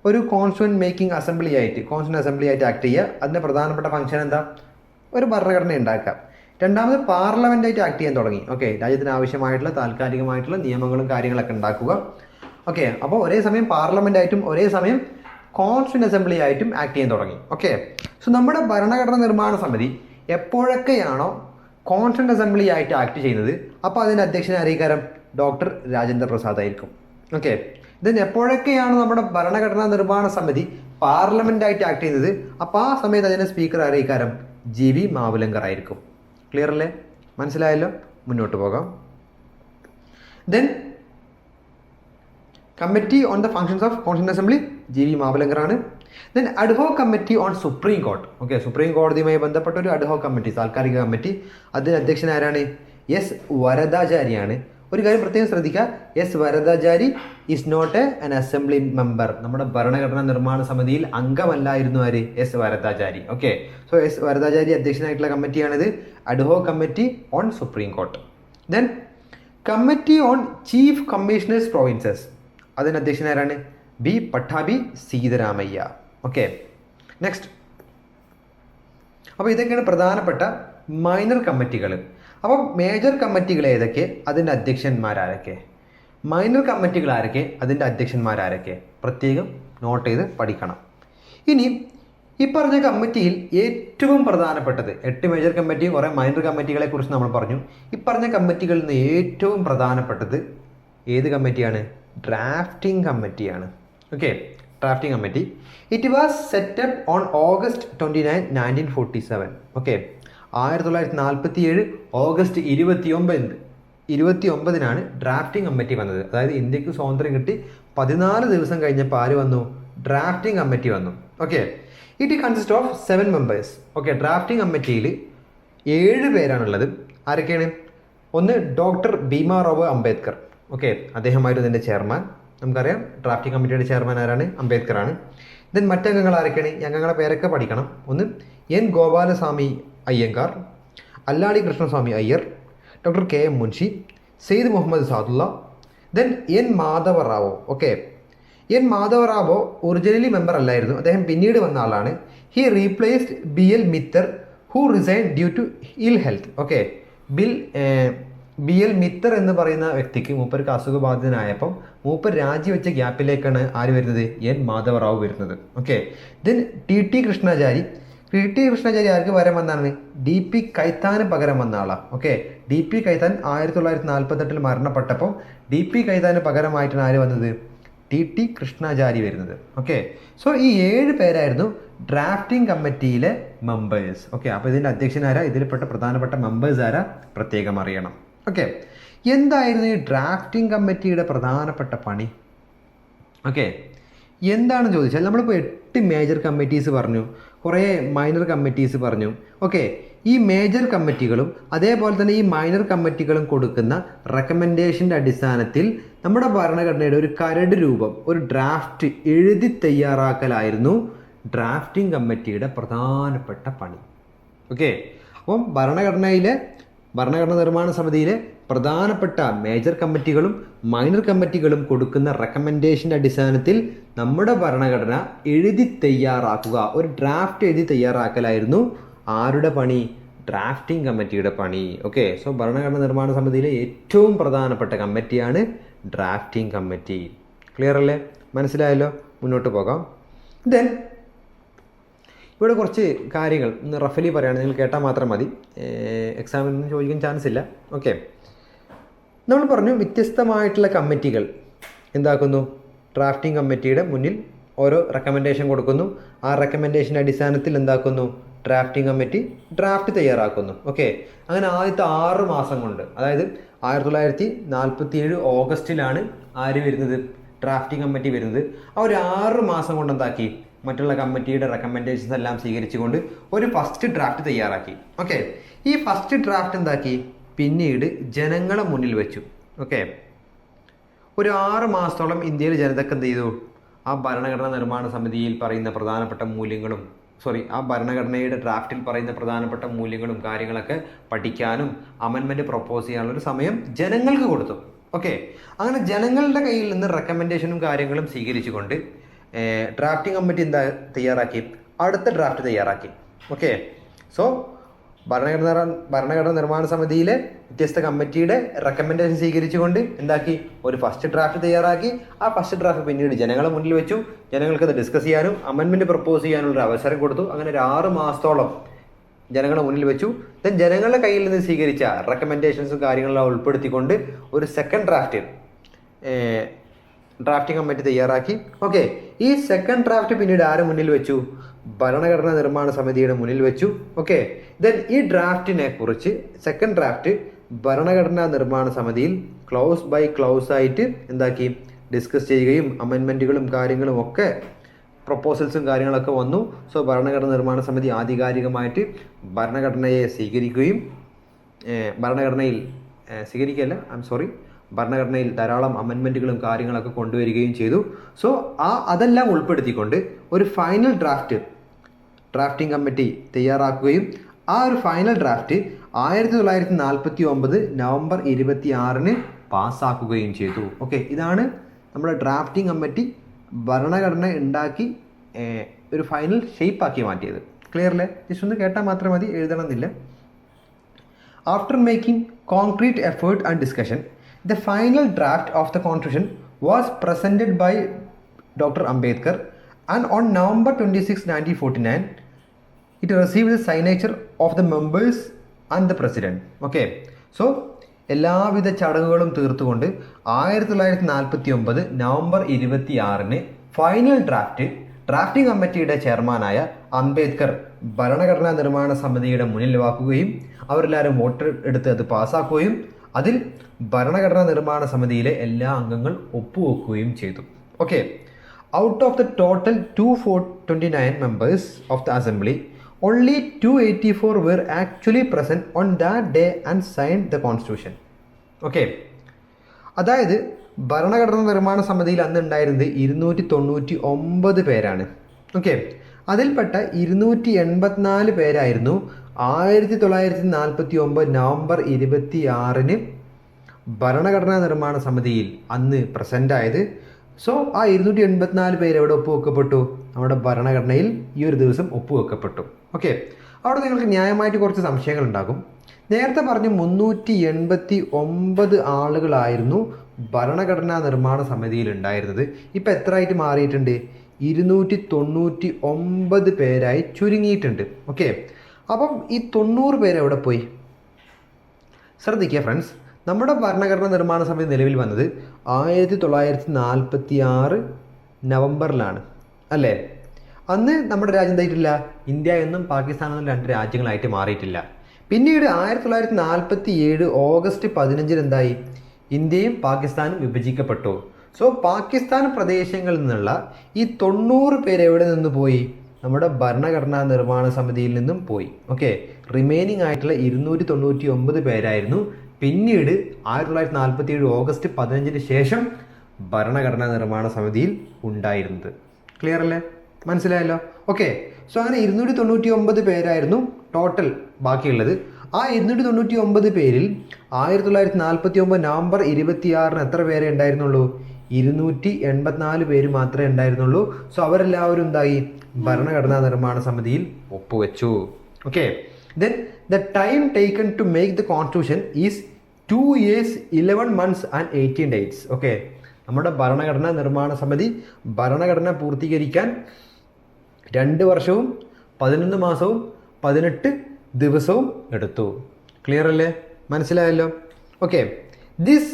ഒരു കോൺസ്റ്റിറ്റ്യൂന്റ് മേക്കിംഗ് അസംബ്ലി ആയിട്ട് ആക്ട് ചെയ്യുക. അതിൻ്റെ പ്രധാനപ്പെട്ട ഫംഗ്ഷൻ എന്താ? ഒരു ഭരണഘടന ഉണ്ടാക്കുക. രണ്ടാമത് പാർലമെൻ്റായിട്ട് ആക്ട് ചെയ്യാൻ തുടങ്ങി. ഓക്കെ. രാജ്യത്തിന് ആവശ്യമായിട്ടുള്ള താൽക്കാലികമായിട്ടുള്ള നിയമങ്ങളും കാര്യങ്ങളൊക്കെ ഉണ്ടാക്കുക. ഓക്കെ. അപ്പോൾ ഒരേ സമയം പാർലമെൻ്റായിട്ടും ഒരേ സമയം കോൺസ്റ്റിറ്റ്യൂന്റ് അസംബ്ലി ആയിട്ടും ആക്ട് ചെയ്യാൻ തുടങ്ങി. ഓക്കെ. സോ നമ്മുടെ ഭരണഘടനാ നിർമ്മാണ സമിതി എപ്പോഴൊക്കെയാണോ കോൺസ്റ്റിറ്റ്യൂന്റ് അസംബ്ലി ആയിട്ട് ആക്ട് ചെയ്യുന്നത് അപ്പോൾ അതിൻ്റെ അധ്യക്ഷൻ ആയിരിക്കും ഡോക്ടർ രാജേന്ദ്ര പ്രസാദ് ആയിരിക്കും. ഓക്കെ. ഇതിന് എപ്പോഴൊക്കെയാണ് നമ്മുടെ ഭരണഘടനാ നിർമ്മാണ സമിതി പാർലമെൻ്റായിട്ട് ആക്ട് ചെയ്യുന്നത് അപ്പോൾ ആ സമയത്ത് അതിൻ്റെ സ്പീക്കർ ആയിരിക്കും GV മാവുലങ്കർ ആയിരിക്കും. ക്ലിയർ അല്ലേ? മനസ്സിലായല്ലോ? മുന്നോട്ട് പോകാം. Then committee on the functions of constituent assembly GV Mavalankar ആണ്. Then ad hoc committee on supreme court. Okay. Supreme കോടതിയുമായി ബന്ധപ്പെട്ട ഒരു അഡ്ഹോക് കമ്മിറ്റി, താൽക്കാലിക കമ്മിറ്റി, അതിന് അധ്യക്ഷൻ ആരാണ്? S. വരദാചാരിയാണ്. ഒരു കാര്യം പ്രത്യേകം ശ്രദ്ധിക്കുക, S. Varadachari is not an assembly member. നമ്മുടെ ഭരണഘടനാ നിർമ്മാണ സമിതിയിൽ അംഗമല്ലായിരുന്നു ആര്? S. Varadachari. Okay. So S. Varadachari അധ്യക്ഷനായിട്ടുള്ള കമ്മിറ്റിയാണിത്, ad hoc committee on supreme court. Then committee on chief commissioners provinces, അതിന് അധ്യക്ഷനാരാണ്? B. Pattabhi Sitaramayya. Okay. Next. അപ്പോൾ ഇതൊക്കെയാണ് പ്രധാനപ്പെട്ട മൈനർ കമ്മിറ്റികൾ. അപ്പം മേജർ കമ്മിറ്റികൾ ഏതൊക്കെ? അതിൻ്റെ അധ്യക്ഷന്മാരാരൊക്കെ? മൈനർ കമ്മിറ്റികൾ ആരൊക്കെ, അതിൻ്റെ അധ്യക്ഷന്മാരാരൊക്കെ പ്രത്യേകം നോട്ട് ചെയ്ത് പഠിക്കണം. ഇനി ഈ പറഞ്ഞ കമ്മിറ്റിയിൽ ഏറ്റവും പ്രധാനപ്പെട്ടത് 8 മേജർ കമ്മിറ്റി, കുറേ മൈനർ കമ്മിറ്റികളെ കുറിച്ച് നമ്മൾ പറഞ്ഞു. ഈ പറഞ്ഞ കമ്മിറ്റികളിൽ നിന്ന് ഏറ്റവും പ്രധാനപ്പെട്ടത് ഏത് കമ്മിറ്റിയാണ്? ഡ്രാഫ്റ്റിംഗ് കമ്മിറ്റിയാണ്. Okay, drafting committee. It was set up on August 29, 1947. Okay, 1947 August 29 drafting committee വന്നത്. അതായത് ഇന്ത്യക്ക് സ്വാതന്ത്ര്യം കിട്ടി 14 ദിവസം കഴിഞ്ഞപ്പോൾ ആര് വന്നു? ഡ്രാഫ്റ്റിംഗ് കമ്മിറ്റി വന്നു. Okay, it consist of 7 members. Okay, drafting കമ്മിറ്റിയിൽ 7 പേരാണുള്ളത്. ആരൊക്കെയാണ്? ഒന്ന് ഡോക്ടർ ഭീമാറാവു അംബേദ്കർ. ഓക്കെ, അദ്ദേഹമായിരുന്നു ഇതിൻ്റെ ചെയർമാൻ. നമുക്കറിയാം ഡ്രാഫ്റ്റിംഗ് കമ്മിറ്റിയുടെ ചെയർമാൻ ആരാണ്? അംബേദ്കർ ആണ്. ദെൻ മറ്റംഗങ്ങൾ ആരൊക്കെയാണ്? ഈ അംഗങ്ങളെ പേരൊക്കെ പഠിക്കണം. ഒന്ന് N Gopalaswami Ayyangar, Alladi Krishnaswami Iyer, doctor K M Munshi, Syed Mohammad Saadullah, then N Madhava Rao. Okay, N Madhava Rao originally member അല്ലായിരുന്നു, അദ്ദേഹം പിന്നീട് വന്ന ആളാണ്. He replaced BL Mitter who resign due to ill health. Okay, BL Mitter എന്ന് പറയുന്ന വ്യക്തിക്ക് മൂപ്പർക്ക് അസുഖബാധിതനായപ്പം മൂപ്പർ രാജിവെച്ച ഗ്യാപ്പിലേക്കാണ് ആര് വരുന്നത്? എൻ മാധവറാവു വരുന്നത്. Okay, then TT Krishnachari. TT Krishnachari ആർക്ക് പകരം വന്നാണ്? DP കൈത്താന് പകരം വന്ന ആളാണ്. ഓക്കെ, DP കൈത്താൻ 1948 മരണപ്പെട്ടപ്പോൾ DP കൈത്താന് പകരമായിട്ടാണ് ആര് വന്നത്? TT കൃഷ്ണാചാരി വരുന്നത്. ഓക്കെ, സോ ഈ 7 പേരായിരുന്നു ഡ്രാഫ്റ്റിംഗ് കമ്മിറ്റിയിലെ മെമ്പേഴ്സ്. ഓക്കെ, അപ്പോൾ ഇതിൻ്റെ അധ്യക്ഷനാരാ, ഇതിൽപ്പെട്ട പ്രധാനപ്പെട്ട മെമ്പേഴ്സ് ആരാ പ്രത്യേകം അറിയണം. ഓക്കെ, എന്തായിരുന്നു ഈ ഡ്രാഫ്റ്റിംഗ് കമ്മിറ്റിയുടെ പ്രധാനപ്പെട്ട പണി? ഓക്കെ, എന്താണെന്ന് ചോദിച്ചാൽ നമ്മളിപ്പോൾ 8 മേജർ കമ്മിറ്റീസ് പറഞ്ഞു, കുറേ മൈനർ കമ്മിറ്റീസ് പറഞ്ഞു. ഓക്കെ, ഈ മേജർ കമ്മിറ്റികളും അതേപോലെ തന്നെ ഈ മൈനർ കമ്മിറ്റികളും കൊടുക്കുന്ന റെക്കമെൻഡേഷൻ്റെ അടിസ്ഥാനത്തിൽ നമ്മുടെ ഭരണഘടനയുടെ ഒരു കരട് രൂപം, ഒരു ഡ്രാഫ്റ്റ് എഴുതി തയ്യാറാക്കലായിരുന്നു ഡ്രാഫ്റ്റിംഗ് കമ്മിറ്റിയുടെ പ്രധാനപ്പെട്ട പണി. ഓക്കെ, അപ്പം ഭരണഘടനാ നിർമ്മാണ സമിതിയിലെ പ്രധാനപ്പെട്ട മേജർ കമ്മിറ്റികളും മൈനർ കമ്മിറ്റികളും കൊടുക്കുന്ന റെക്കമെൻഡേഷൻ്റെ അടിസ്ഥാനത്തിൽ നമ്മുടെ ഭരണഘടന എഴുതി തയ്യാറാക്കുക, ഒരു ഡ്രാഫ്റ്റ് എഴുതി തയ്യാറാക്കലായിരുന്നു ആരുടെ പണി? ഡ്രാഫ്റ്റിംഗ് കമ്മിറ്റിയുടെ പണി. ഓക്കെ, സോ ഭരണഘടനാ നിർമ്മാണ സമിതിയിലെ ഏറ്റവും പ്രധാനപ്പെട്ട കമ്മിറ്റിയാണ് ഡ്രാഫ്റ്റിംഗ് കമ്മിറ്റി. ക്ലിയർ അല്ലേ? മനസ്സിലായല്ലോ? മുന്നോട്ട് പോകാം. ദെൻ ഇവിടെ കുറച്ച് കാര്യങ്ങൾ ഒന്ന് റഫലി പറയുകയാണ്, നിങ്ങൾ കേട്ടാൽ മാത്രം മതി, എക്സാമിനൊന്നും ചോദിക്കാൻ ചാൻസ് ഇല്ല. ഓക്കെ, നമ്മൾ പറഞ്ഞു വ്യത്യസ്തമായിട്ടുള്ള കമ്മിറ്റികൾ എന്താക്കുന്നു? ഡ്രാഫ്റ്റിംഗ് കമ്മിറ്റിയുടെ മുന്നിൽ ഓരോ റെക്കമെൻഡേഷൻ കൊടുക്കുന്നു. ആ റെക്കമെൻഡേഷൻ്റെ അടിസ്ഥാനത്തിൽ എന്താക്കുന്നു? ഡ്രാഫ്റ്റിംഗ് കമ്മിറ്റി ഡ്രാഫ്റ്റ് തയ്യാറാക്കുന്നു. ഓക്കെ, അങ്ങനെ ആദ്യത്തെ 6 മാസം കൊണ്ട്, അതായത് 1947 ഓഗസ്റ്റിലാണ് ആര് വരുന്നത്? ഡ്രാഫ്റ്റിംഗ് കമ്മിറ്റി വരുന്നത്. ആ ഒരു 6 മാസം കൊണ്ട് എന്താക്കി? മറ്റുള്ള കമ്മിറ്റിയുടെ റെക്കമെൻഡേഷൻസ് എല്ലാം സ്വീകരിച്ചുകൊണ്ട് ഒരു ഫസ്റ്റ് ഡ്രാഫ്റ്റ് തയ്യാറാക്കി. ഓക്കെ, ഈ ഫസ്റ്റ് ഡ്രാഫ്റ്റ് എന്താക്കി? പിന്നീട് ജനങ്ങളെ മുന്നിൽ വെച്ചു. ഓക്കെ, ഒരു 6 മാസത്തോളം ഇന്ത്യയിലെ ജനതയ്ക്ക് എന്ത് ചെയ്തു? ആ ഭരണഘടനാ നിർമ്മാണ സമിതിയിൽ പറയുന്ന പ്രധാനപ്പെട്ട മൂല്യങ്ങളും ആ ഭരണഘടനയുടെ ഡ്രാഫ്റ്റിൽ പറയുന്ന പ്രധാനപ്പെട്ട മൂല്യങ്ങളും കാര്യങ്ങളൊക്കെ പഠിക്കാനും അമെൻമെൻറ്റ് പ്രപ്പോസ് ചെയ്യാനുള്ളൊരു സമയം ജനങ്ങൾക്ക് കൊടുത്തു. ഓക്കെ, അങ്ങനെ ജനങ്ങളുടെ കയ്യിൽ നിന്ന് റെക്കമെൻഡേഷനും കാര്യങ്ങളും സ്വീകരിച്ചുകൊണ്ട് ഡ്രാഫ്റ്റിംഗ് കമ്മിറ്റി തയ്യാറാക്കി? അടുത്ത ഡ്രാഫ്റ്റ് തയ്യാറാക്കി. ഓക്കെ, സോ ഭരണഘടനാ നിർമ്മാണ സമിതിയിലെ വ്യത്യസ്ത കമ്മിറ്റിയുടെ റെക്കമെൻഡേഷൻ സ്വീകരിച്ചുകൊണ്ട് എന്താക്കി? ഒരു ഫസ്റ്റ് ഡ്രാഫ്റ്റ് തയ്യാറാക്കി. ആ ഫസ്റ്റ് ഡ്രാഫ്റ്റ് പിന്നീട് ജനങ്ങളെ മുന്നിൽ വെച്ചു. ജനങ്ങൾക്ക് അത് ഡിസ്കസ് ചെയ്യാനും അമെൻമെൻറ്റ് പ്രപ്പോസ് ചെയ്യാനുള്ള അവസരം കൊടുത്തു. അങ്ങനെ ഒരു 6 മാസത്തോളം ജനങ്ങളെ മുന്നിൽ വെച്ചു. ദെൻ ജനങ്ങളുടെ കയ്യിൽ നിന്ന് സ്വീകരിച്ച റെക്കമെൻഡേഷൻസും കാര്യങ്ങളെല്ലാം ഉൾപ്പെടുത്തിക്കൊണ്ട് ഒരു സെക്കൻഡ് ഡ്രാഫ്റ്റിംഗ് കമ്മിറ്റി തയ്യാറാക്കി. ഓക്കെ, ഈ സെക്കൻഡ് ഡ്രാഫ്റ്റ് പിന്നീട് ആരെ മുന്നിൽ വെച്ചു? ഭരണഘടനാ നിർമ്മാണ സമിതിയുടെ മുന്നിൽ വെച്ചു. ഓക്കെ, ദെൻ ഈ ഡ്രാഫ്റ്റിനെ കുറിച്ച് സെക്കൻഡ് ഡ്രാഫ്റ്റ് ഭരണഘടനാ നിർമ്മാണ സമിതിയിൽ ക്ലൗസ് ബൈ ക്ലൗസ് ആയിട്ട് എന്താക്കി? ഡിസ്കസ് ചെയ്യുകയും അമെൻമെൻറ്റുകളും കാര്യങ്ങളും ഒക്കെ പ്രപ്പോസൽസും കാര്യങ്ങളൊക്കെ വന്നു. സോ ഭരണഘടനാ നിർമ്മാണ സമിതി ആധികാരികമായിട്ട് ഭരണഘടനയെ സ്വീകരിക്കുകയും ഭരണഘടനയിൽ ധാരാളം അമെൻമെൻറ്റുകളും കാര്യങ്ങളൊക്കെ കൊണ്ടുവരികയും ചെയ്തു. സോ അതെല്ലാം ഉൾപ്പെടുത്തിക്കൊണ്ട് ഒരു ഫൈനൽ ഡ്രാഫ്റ്റിംഗ് കമ്മിറ്റി തയ്യാറാക്കുകയും ആ ഒരു ഫൈനൽ ഡ്രാഫ്റ്റ് 1949 നവംബർ 26 പാസ്സാക്കുകയും ചെയ്തു. ഓക്കെ, ഇതാണ് നമ്മുടെ ഡ്രാഫ്റ്റിംഗ് കമ്മിറ്റി ഭരണഘടന ഉണ്ടാക്കി ഒരു ഫൈനൽ ഷേപ്പാക്കി മാറ്റിയത്. ക്ലിയർ അല്ലേ? ജസ്റ്റ് ഒന്ന് കേട്ടാൽ മാത്രം മതി, എഴുതണമെന്നില്ല. After making concrete effort and discussion The final draft of the constitution was presented by Dr. Ambedkar, and on November 26, 1949, it received the signature of the members and the president. Okay, so എല്ലാവിധ ചടങ്ങുകളും തീർത്തുകൊണ്ട് 1949 November 26 final drafting കമ്മിറ്റിയുടെ ചെയർമാനായ അംബേദ്കർ ഭരണഘടനാ നിർമ്മാണ സമിതിയുടെ മുന്നിൽ വാക്കുകയും അവരെല്ലാവരും vote എടുത്ത് അത് പാസ്സാക്കുകയും അതിൽ ഭരണഘടനാ നിർമ്മാണ സമിതിയിലെ എല്ലാ അംഗങ്ങൾ ഒപ്പുവെക്കുകയും ചെയ്തു. Okay, out of the total 229 members of the assembly, only 284 were actually present on that day and signed the constitution. Okay, അതായത് ഭരണഘടനാ നിർമ്മാണ സമിതിയിൽ അന്ന് ഉണ്ടായിരുന്നത് 299 പേരാണ്. ഓക്കെ, അതിൽപ്പെട്ട 284 പേരായിരുന്നു 1949 നവംബർ 26 ഭരണഘടനാ നിർമ്മാണ സമിതിയിൽ അന്ന് പ്രസൻ്റ് ആയത്. സോ ആ 284 പേര് എവിടെ ഒപ്പുവെക്കപ്പെട്ടു? നമ്മുടെ ഭരണഘടനയിൽ ഈ ഒരു ദിവസം ഒപ്പുവെക്കപ്പെട്ടു. ഓക്കെ, അവിടെ നിങ്ങൾക്ക് ന്യായമായിട്ട് കുറച്ച് സംശയങ്ങൾ ഉണ്ടാകും. നേരത്തെ പറഞ്ഞു 389 ആളുകളായിരുന്നു ഭരണഘടനാ നിർമ്മാണ സമിതിയിൽ ഉണ്ടായിരുന്നത്. ഇപ്പം എത്ര ആയിട്ട് മാറിയിട്ടുണ്ട്? 299 പേരായി ചുരുങ്ങിയിട്ടുണ്ട്. ഓക്കെ, അപ്പം ഈ 90 പേര് എവിടെ പോയി? ശ്രദ്ധിക്കുക ഫ്രണ്ട്സ്, നമ്മുടെ ഭരണഘടനാ നിർമ്മാണ സമിതി നിലവിൽ വന്നത് 1946 നവംബറിലാണ് അല്ലേ? അന്ന് നമ്മുടെ രാജ്യം എന്തായിട്ടില്ല, ഇന്ത്യ എന്നും പാകിസ്ഥാൻ എന്നും 2 രാജ്യങ്ങളായിട്ട് മാറിയിട്ടില്ല. പിന്നീട് 1947 ഓഗസ്റ്റ് 15 എന്തായി? ഇന്ത്യയും പാകിസ്ഥാനും വിഭജിക്കപ്പെട്ടു. സോ പാകിസ്ഥാൻ പ്രദേശങ്ങളിൽ നിന്നുള്ള ഈ 90 പേര് എവിടെ നിന്ന് പോയി? നമ്മുടെ ഭരണഘടനാ നിർമ്മാണ സമിതിയിൽ നിന്നും പോയി. ഓക്കെ, റിമൈനിങ് ആയിട്ടുള്ള 299 പേരായിരുന്നു പിന്നീട് 1947 ഓഗസ്റ്റ് 15 ശേഷം ഭരണഘടനാ നിർമ്മാണ സമിതിയിൽ ഉണ്ടായിരുന്നത്. ക്ലിയർ അല്ലേ? മനസ്സിലായല്ലോ? ഓക്കെ, സോ അങ്ങനെ 299 പേരായിരുന്നു ടോട്ടൽ ബാക്കിയുള്ളത്. ആ 299 പേരിൽ 1949 നവംബർ 26 എത്ര പേരെ ഉണ്ടായിരുന്നുള്ളൂ? 284 പേര് മാത്രമേ ഉണ്ടായിരുന്നുള്ളൂ. സോ അവരെല്ലാവരും എന്തായി? ഭരണഘടനാ നിർമ്മാണ സമിതിയിൽ ഒപ്പുവെച്ചു. Okay, then the time taken to make the constitution is 2 years 11 months and 18 days. Okay, നമ്മുടെ ഭരണഘടനാ നിർമ്മാണ സമിതി ഭരണഘടന പൂർത്തീകരിക്കാൻ 2 വർഷവും 11 മാസവും 18 ദിവസവും എടുത്തു. ക്ലിയർ അല്ലേ? മനസ്സിലായല്ലോ? Okay, this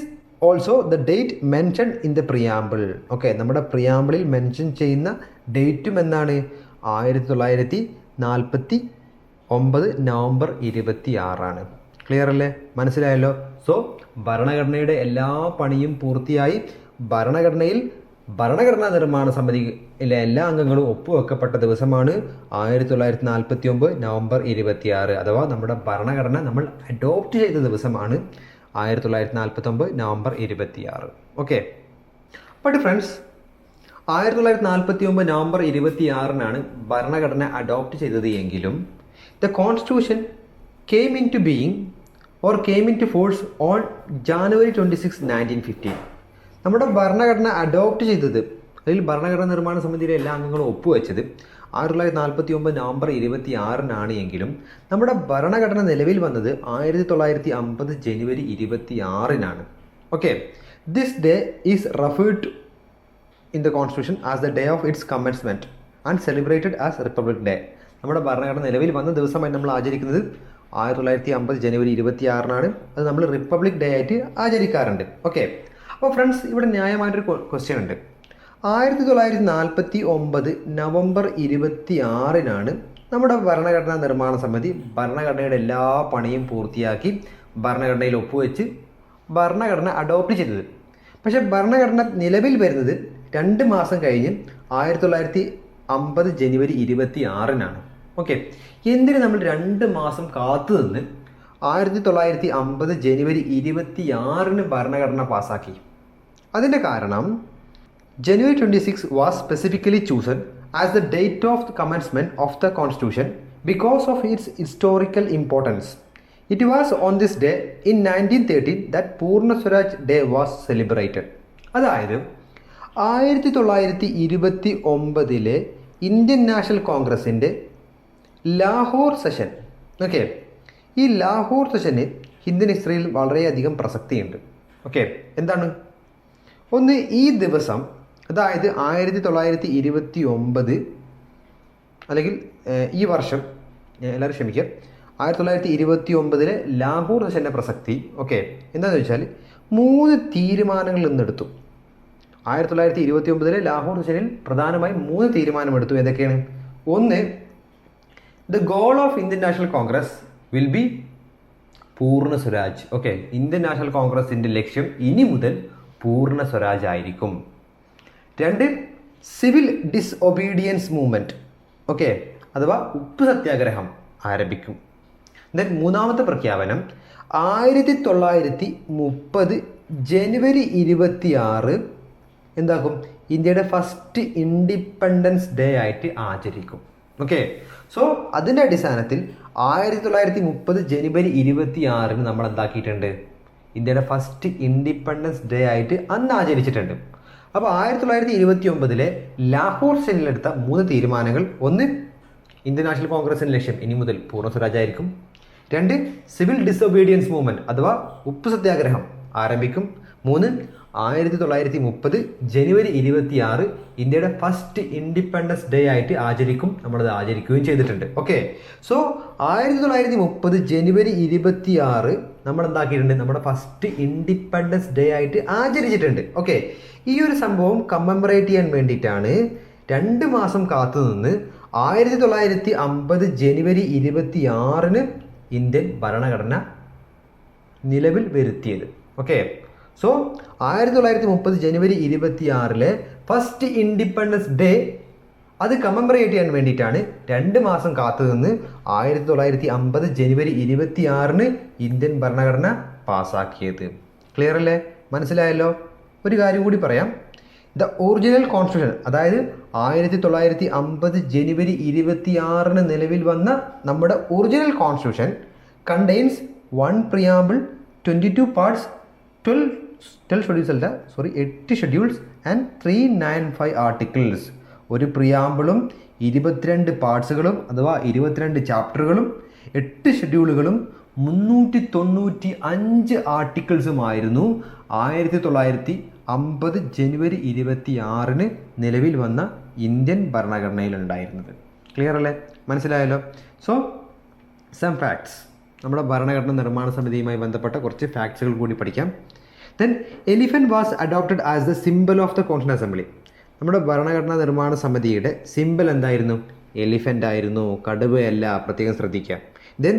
also the date mention in the preamble. Okay, നമ്മുടെ പ്രിയാമ്പിളിൽ മെൻഷൻ ചെയ്യുന്ന ഡേറ്റും എന്നാണ്? 1949 നവംബർ 26. ക്ലിയർ അല്ലേ? മനസ്സിലായല്ലോ? സോ ഭരണഘടനയുടെ എല്ലാ പണിയും പൂർത്തിയായി ഭരണഘടനാ നിർമ്മാണ സമിതിയിലെ എല്ലാ അംഗങ്ങളും ഒപ്പുവെക്കപ്പെട്ട ദിവസമാണ് 1949 നവംബർ 26. അഥവാ നമ്മുടെ ഭരണഘടന നമ്മൾ അഡോപ്റ്റ് ചെയ്ത ദിവസമാണ് 1949 November 26. Okay, but friends, 1949 November 26 ഭരണഘടന അഡോപ്റ്റ് ചെയ്തത് എങ്കിലും the constitution came into being or came into force on January 26, 1915. നമ്മുടെ ഭരണഘടന അഡോപ്റ്റ് ചെയ്തത്, അതിൽ ഭരണഘടനാ നിർമ്മാണ സമിതിയിലെ എല്ലാ അംഗങ്ങളും ഒപ്പുവെച്ചത് 1949 നവംബർ 26 എങ്കിലും നമ്മുടെ ഭരണഘടന നിലവിൽ വന്നത് 1950 ജനുവരി 26. Okay, this day is referred in the constitution as the day of its commencement and celebrated as republic day. നമ്മുടെ ഭരണഘടന നിലവിൽ വന്ന ദിവസമായി നമ്മൾ ആചരിക്കുന്നത് 1950 ജനുവരി 26 അത് നമ്മൾ റിപ്പബ്ലിക് ഡേ ആയിട്ട് ആചരിക്കാറുണ്ട്. ഓക്കെ, അപ്പോൾ ഫ്രണ്ട്സ്, ഇവിടെ ന്യായമായിട്ടൊരു ക്വസ്റ്റ്യൻ ഉണ്ട്. 1949 നവംബർ 26 നമ്മുടെ ഭരണഘടനാ നിർമ്മാണ സമിതി ഭരണഘടനയുടെ എല്ലാ പണിയും പൂർത്തിയാക്കി ഭരണഘടനയിൽ ഒപ്പുവെച്ച് ഭരണഘടന അഡോപ്റ്റ് ചെയ്തത്. പക്ഷേ ഭരണഘടന നിലവിൽ വരുന്നത് 2 മാസം കഴിഞ്ഞ് 1950 ജനുവരി 26. ഓക്കെ, എന്തിന് നമ്മൾ 2 മാസം കാത്തു നിന്ന് 1950 ജനുവരി 26 ഭരണഘടന പാസ്സാക്കി? അതിൻ്റെ കാരണം January 26 was specifically chosen as the date of the commencement of the Constitution because of its historical importance. It was on this day in 1913 that Purna Swaraj Day was celebrated. അതായത് 1929 ഇന്ത്യൻ നാഷണൽ കോൺഗ്രസിൻ്റെ Lahore session. Okay, ഈ Lahore സെഷന് Indian ഹിസ്റ്ററിയിൽ വളരെയധികം പ്രസക്തിയുണ്ട്. Okay, എന്താണ്? ഒന്ന്, ഈ ദിവസം, അതായത് 1929 അല്ലെങ്കിൽ ഈ വർഷം, എല്ലാവരും ക്ഷമിക്കുക, 1929 ലാഹോർ സെഷൻ്റെ പ്രസക്തി. ഓക്കെ, എന്താണെന്ന് വെച്ചാൽ 3 തീരുമാനങ്ങൾ ഇന്നെടുത്തു. 1929 ലാഹോർ സെഷനിൽ പ്രധാനമായും 3 തീരുമാനമെടുത്തു. ഏതൊക്കെയാണ്? ഒന്ന്, the goal of Indian national Congress will be പൂർണ്ണ സ്വരാജ്. ഓക്കെ, ഇന്ത്യൻ നാഷണൽ കോൺഗ്രസിൻ്റെ ലക്ഷ്യം ഇനി മുതൽ പൂർണ്ണ സ്വരാജ് ആയിരിക്കും. 2, സിവിൽ ഡിസൊബീഡിയൻസ് മൂവ്മെൻറ്റ്. ഓക്കെ, അഥവാ ഉപ്പ് സത്യാഗ്രഹം ആരംഭിക്കും. ദെൻ മൂന്നാമത്തെ പ്രഖ്യാപനം 1930 ജനുവരി 26 എന്താക്കും? ഇന്ത്യയുടെ ഫസ്റ്റ് ഇൻഡിപെൻഡൻസ് ഡേ ആയിട്ട് ആചരിക്കും. ഓക്കെ, സോ അതിൻ്റെ അടിസ്ഥാനത്തിൽ 1930 ജനുവരി 26 നമ്മൾ എന്താക്കിയിട്ടുണ്ട്? ഇന്ത്യയുടെ ഫസ്റ്റ് ഇൻഡിപെൻഡൻസ് ഡേ ആയിട്ട് അന്ന് ആചരിച്ചിട്ടുണ്ട്. അപ്പോൾ 1929 ലാഹോർ സെഷനിലെടുത്ത 3 തീരുമാനങ്ങൾ: ഒന്ന്, ഇന്ത്യൻ നാഷണൽ കോൺഗ്രസിൻ്റെ ലക്ഷ്യം ഇനി മുതൽ പൂർണ്ണ സ്വരാജായിരിക്കും. 2, സിവിൽ ഡിസൊബീഡിയൻസ് മൂവ്മെൻറ്റ് അഥവാ ഉപ്പ് സത്യാഗ്രഹം ആരംഭിക്കും. 3, 1930 ജനുവരി 26 ഇന്ത്യയുടെ ഫസ്റ്റ് ഇൻഡിപെൻഡൻസ് ഡേ ആയിട്ട് ആചരിക്കും. നമ്മളത് ആചരിക്കുകയും ചെയ്തിട്ടുണ്ട്. ഓക്കെ, സോ 1930 ജനുവരി 26 നമ്മൾ എന്താക്കിയിട്ടുണ്ട്? നമ്മുടെ ഫസ്റ്റ് ഇൻഡിപെൻഡൻസ് ഡേ ആയിട്ട് ആചരിച്ചിട്ടുണ്ട്. ഓക്കെ, ഈ ഒരു സംഭവം കമ്മമറേറ്റ് ചെയ്യാൻ വേണ്ടിയിട്ടാണ് 2 മാസം കാത്തുനിന്ന് 1950 ജനുവരി 26 ഇന്ത്യൻ ഭരണഘടന നിലവിൽ വരുത്തിയത്. ഓക്കെ, സോ 1930 ജനുവരി 26 ഫസ്റ്റ് ഇൻഡിപെൻഡൻസ് ഡേ അത് കമ്മമറേറ്റ് ചെയ്യാൻ വേണ്ടിയിട്ടാണ് 2 മാസം കാത്തുനിന്ന് 1950 ജനുവരി 26 ഇന്ത്യൻ ഭരണഘടന പാസ്സാക്കിയത്. ക്ലിയർ അല്ലേ? മനസ്സിലായല്ലോ? ഒരു കാര്യം കൂടി പറയാം. ദ ഒറിജിനൽ കോൺസ്റ്റിറ്റ്യൂഷൻ, അതായത് 1950 ജനുവരി 26 നിലവിൽ വന്ന നമ്മുടെ original constitution contains 1 preamble, 22 parts, 8 schedules and 395 articles. ഒരു പ്രിയാമ്പിളും 22 പാർട്സുകളും അഥവാ 22 ചാപ്റ്ററുകളും 8 ഷെഡ്യൂളുകളും 395 ആർട്ടിക്കിൾസുമായിരുന്നു 1950 ജനുവരി 26 നിലവിൽ വന്ന ഇന്ത്യൻ ഭരണഘടനയിലുണ്ടായിരുന്നത്. ക്ലിയർ അല്ലേ? മനസ്സിലായല്ലോ? സോ സം ഫാക്ട്സ്, നമ്മുടെ ഭരണഘടന നിർമ്മാണ സമിതിയുമായി ബന്ധപ്പെട്ട കുറച്ച് ഫാക്ട്സുകൾ കൂടി പഠിക്കാം. Then elephant was adopted as the symbol of the constitution assembly. നമ്മുടെ ഭരണഘടനാ നിർമ്മാണ സമിതിയുടെ സിംബൽ എന്തായിരുന്നു? എലിഫൻ്റ് ആയിരുന്നു, കടുവയല്ല. പ്രത്യേകം ശ്രദ്ധിക്കുക. Then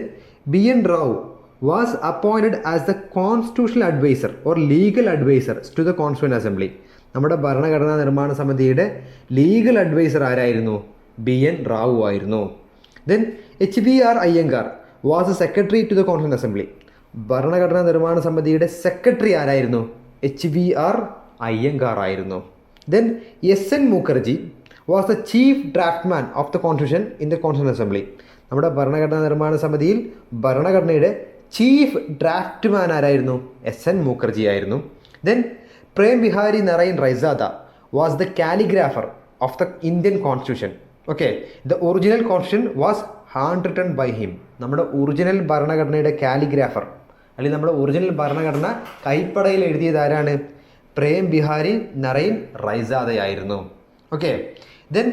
BN Rao was appointed as the constitutional advisor or legal advisor to the Constituent Assembly. നമ്മുടെ ഭരണഘടനാ നിർമ്മാണ സമിതിയുടെ ലീഗൽ അഡ്വൈസർ ആരായിരുന്നു? BN Rao ആയിരുന്നു. Then HBR Iyengar was the secretary to the Constituent Assembly. ഭരണഘടനാ നിർമ്മാണ സമിതിയുടെ സെക്രട്ടറി ആരായിരുന്നു? HBR Iyengar ആയിരുന്നു. Then SN Mukherjee was the chief draftman of the constitution in the Constituent Assembly. നമ്മുടെ ഭരണഘടനാ നിർമ്മാണ സമിതിയിൽ ഭരണഘടനയുടെ ചീഫ് ഡ്രാഫ്റ്റ്മാൻ ആരായിരുന്നു? SN Mukherjee ആയിരുന്നു. Then Prem Behari Narain Raizada was the calligrapher of the Indian constitution. Okay, the original constitution was hand written by him. നമ്മുടെ original ഭരണഘടനയുടെ കാലിഗ്രാഫർ അല്ലെങ്കിൽ നമ്മുടെ ഒറിജിനൽ ഭരണഘടന കൈപ്പടയിൽ എഴുതിയത് ആരാണ്? പ്രേം ബിഹാരി നറൈൻ റൈസാദയായിരുന്നു. Okay, then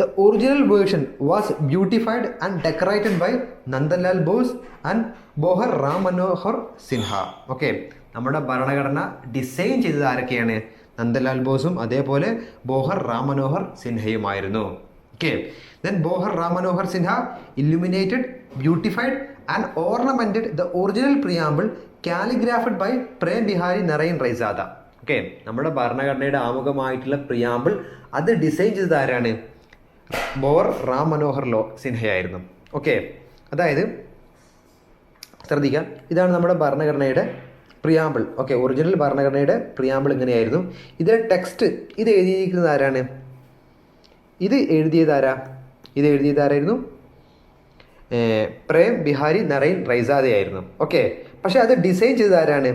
the original version was beautified and decorated by Nandalal Bose and Beohar Ram Manohar Sinha. Okay, നമ്മുടെ ഭരണഘടന ഡിസൈൻ ചെയ്തത് ആരൊക്കെയാണ്? നന്ദലാൽ ബോസും അതേപോലെ ബോഹർ റാം മനോഹർ സിൻഹയുമായിരുന്നു. Okay, then Beohar Ram Manohar Sinha illuminated, beautified and ornamented the original preamble calligraphed by Prem Behari Narain Raizada. Okay, നമ്മുടെ ഭരണഘടനയുടെ ആമുഖമായിട്ടുള്ള പ്രിയാമ്പിൾ അത് ഡിസൈൻ ചെയ്തത് ആരാണ്? ബോർ റാം മനോഹർ സിൻഹയായിരുന്നു. ഓക്കെ, അതായത് ശ്രദ്ധിക്കാം, ഇതാണ് നമ്മുടെ ഭരണഘടനയുടെ പ്രിയാമ്പിൾ. ഓക്കെ, ഒറിജിനൽ ഭരണഘടനയുടെ പ്രിയാമ്പിൾ ഇങ്ങനെയായിരുന്നു. ഇതിലെ ടെക്സ്റ്റ് ഇത് എഴുതിയിരിക്കുന്നത് ആരാണ്? ഇത് എഴുതിയതാരായിരുന്നു? പ്രേം ബിഹാരി നറൈൻ റൈസാദയായിരുന്നു. ഓക്കെ, പക്ഷേ അത് ഡിസൈൻ ചെയ്തത് ആരാണ്?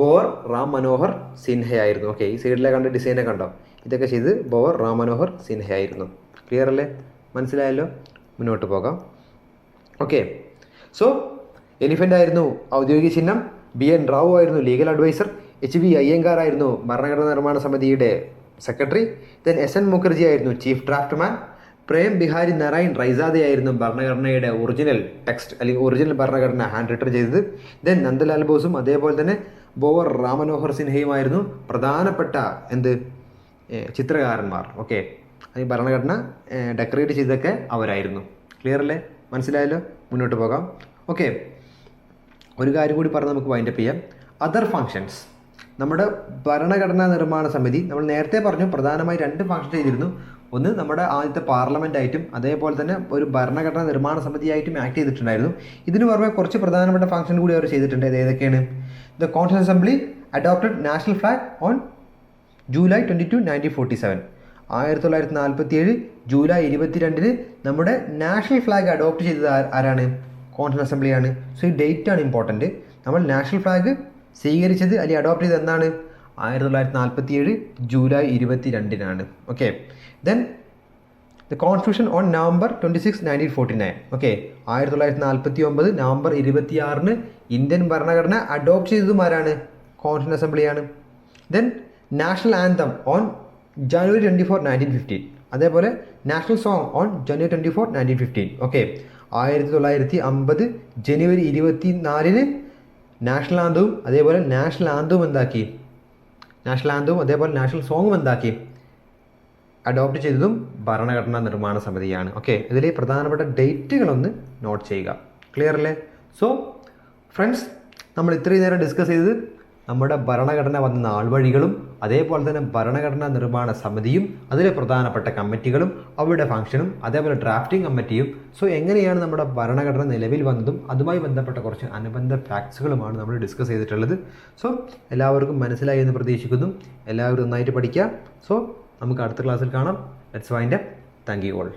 ബോർ റാം മനോഹർ സിൻഹയായിരുന്നു. ഓക്കെ, ഈ സൈഡിലെ കണ്ട ഡിസൈനെ കണ്ടോ? ഇതൊക്കെ ചെയ്ത് ബോർ റാം മനോഹർ സിൻഹയായിരുന്നു. ക്ലിയർ അല്ലേ? മനസ്സിലായല്ലോ? മുന്നോട്ട് പോകാം. ഓക്കെ, സോ എലിഫൻ്റ് ആയിരുന്നു ഔദ്യോഗിക ചിഹ്നം, BN Rao ആയിരുന്നു ലീഗൽ അഡ്വൈസർ, HV അയ്യങ്കാർ ആയിരുന്നു ഭരണഘടനാ നിർമ്മാണ സമിതിയുടെ സെക്രട്ടറി. ദെൻ SN മുഖർജി ആയിരുന്നു ചീഫ് ഡ്രാഫ്റ്റ്മാൻ. പ്രേം ബിഹാരി നാരായൺ റൈസാദയായിരുന്നു ഭരണഘടനയുടെ ഒറിജിനൽ ടെക്സ്റ്റ് അല്ലെങ്കിൽ ഒറിജിനൽ ഭരണഘടന ഹാൻഡ് റിട്ടൺ ചെയ്തത്. ദെൻ നന്ദലാൽ ബോസും അതേപോലെ തന്നെ ബോവർ രാമനോഹർ സിൻഹയുമായിരുന്നു പ്രധാനപ്പെട്ട ചിത്രകാരന്മാർ. ഓക്കെ, ഈ ഭരണഘടന ഡെക്കറേറ്റ് ചെയ്തൊക്കെ അവരായിരുന്നു. ക്ലിയർ അല്ലേ? മനസ്സിലായല്ലോ? മുന്നോട്ട് പോകാം. ഓക്കെ, ഒരു കാര്യം കൂടി പറഞ്ഞ് നമുക്ക് വൈൻഡപ്പ് ചെയ്യാം. Other functions. നമ്മുടെ ഭരണഘടനാ നിർമ്മാണ സമിതി നമ്മൾ നേരത്തെ പറഞ്ഞു പ്രധാനമായി 2 ഫങ്ഷൻ ചെയ്തിരുന്നു. ഒന്ന് നമ്മുടെ ആദ്യത്തെ പാർലമെൻ്റ് ആയിട്ടും അതേപോലെ തന്നെ ഒരു ഭരണഘടനാ നിർമ്മാണ സമിതിയായിട്ടും ആക്ട് ചെയ്തിട്ടുണ്ടായിരുന്നു. ഇതിന് പുറമെ കുറച്ച് പ്രധാനപ്പെട്ട ഫങ്ഷൻ കൂടി അവർ ചെയ്തിട്ടുണ്ട്. ഏതൊക്കെയാണ്? The constitution assembly adopted national flag on July 22, 1947. 1947 July 22 നമ്മുടെ നാഷണൽ ഫ്ലാഗ് അഡോപ്റ്റ് ചെയ്തത് ആരാണ്? കോൺസ്റ്റിറ്റ്യൂഷൻ അസംബ്ലിയാണ്. സോ ഈ ഡേറ്റ് ആണ് ഇമ്പോർട്ടൻറ്റ്. നമ്മൾ നാഷണൽ ഫ്ലാഗ് സ്വീകരിച്ചത് അല്ലെങ്കിൽ അഡോപ്റ്റ് ചെയ്തത് എന്നാണ്? 1947 July 22. Okay, then the constitution on November 26, 1949. Okay, 1949 November 26 Indian ഭരണഘടന അഡോപ്റ്റ് ചെയ്തതും ആരാണ്? കോൺസ്റ്റിറ്റ്യൂഷൻ അസംബ്ലിയാണ്. Then national anthem on January 24, 1915. അതേപോലെ national song on January 24, 1915. Okay, 1950 ജനുവരി 24 നാഷണൽ ആന്തവും അതേപോലെ നാഷണൽ ആന്തവും എന്താക്കി? നാഷണൽ ആന്തവും അതേപോലെ നാഷണൽ സോങ്ങും എന്താക്കി? അഡോപ്റ്റ് ചെയ്തതും ഭരണഘടനാ നിർമ്മാണ സമിതിയാണ്. ഓക്കെ, ഇതിലെ പ്രധാനപ്പെട്ട ഡേറ്റുകളൊന്ന് നോട്ട് ചെയ്യുക. ക്ലിയർ അല്ലേ? സോ ഫ്രണ്ട്സ്, നമ്മൾ ഇത്രയും നേരം ഡിസ്കസ് ചെയ്തത് നമ്മുടെ ഭരണഘടന വന്ന നാൾവഴികളും അതേപോലെ തന്നെ ഭരണഘടനാ നിർമ്മാണ സമിതിയും അതിലെ പ്രധാനപ്പെട്ട കമ്മിറ്റികളും അവരുടെ ഫംഗ്ഷനും അതേപോലെ ഡ്രാഫ്റ്റിംഗ് കമ്മിറ്റിയും. സോ എങ്ങനെയാണ് നമ്മുടെ ഭരണഘടന നിലവിൽ വന്നതും അതുമായി ബന്ധപ്പെട്ട കുറച്ച് അനുബന്ധ ഫാക്ട്സുകളുമാണ് നമ്മൾ ഡിസ്കസ് ചെയ്തിട്ടുള്ളത്. സോ എല്ലാവർക്കും മനസ്സിലായി എന്ന് പ്രതീക്ഷിക്കുന്നു. എല്ലാവരും നന്നായിട്ട് പഠിക്കുക. സോ നമുക്ക് അടുത്ത ക്ലാസ്സിൽ കാണാം. Let's wind up. Thank you all.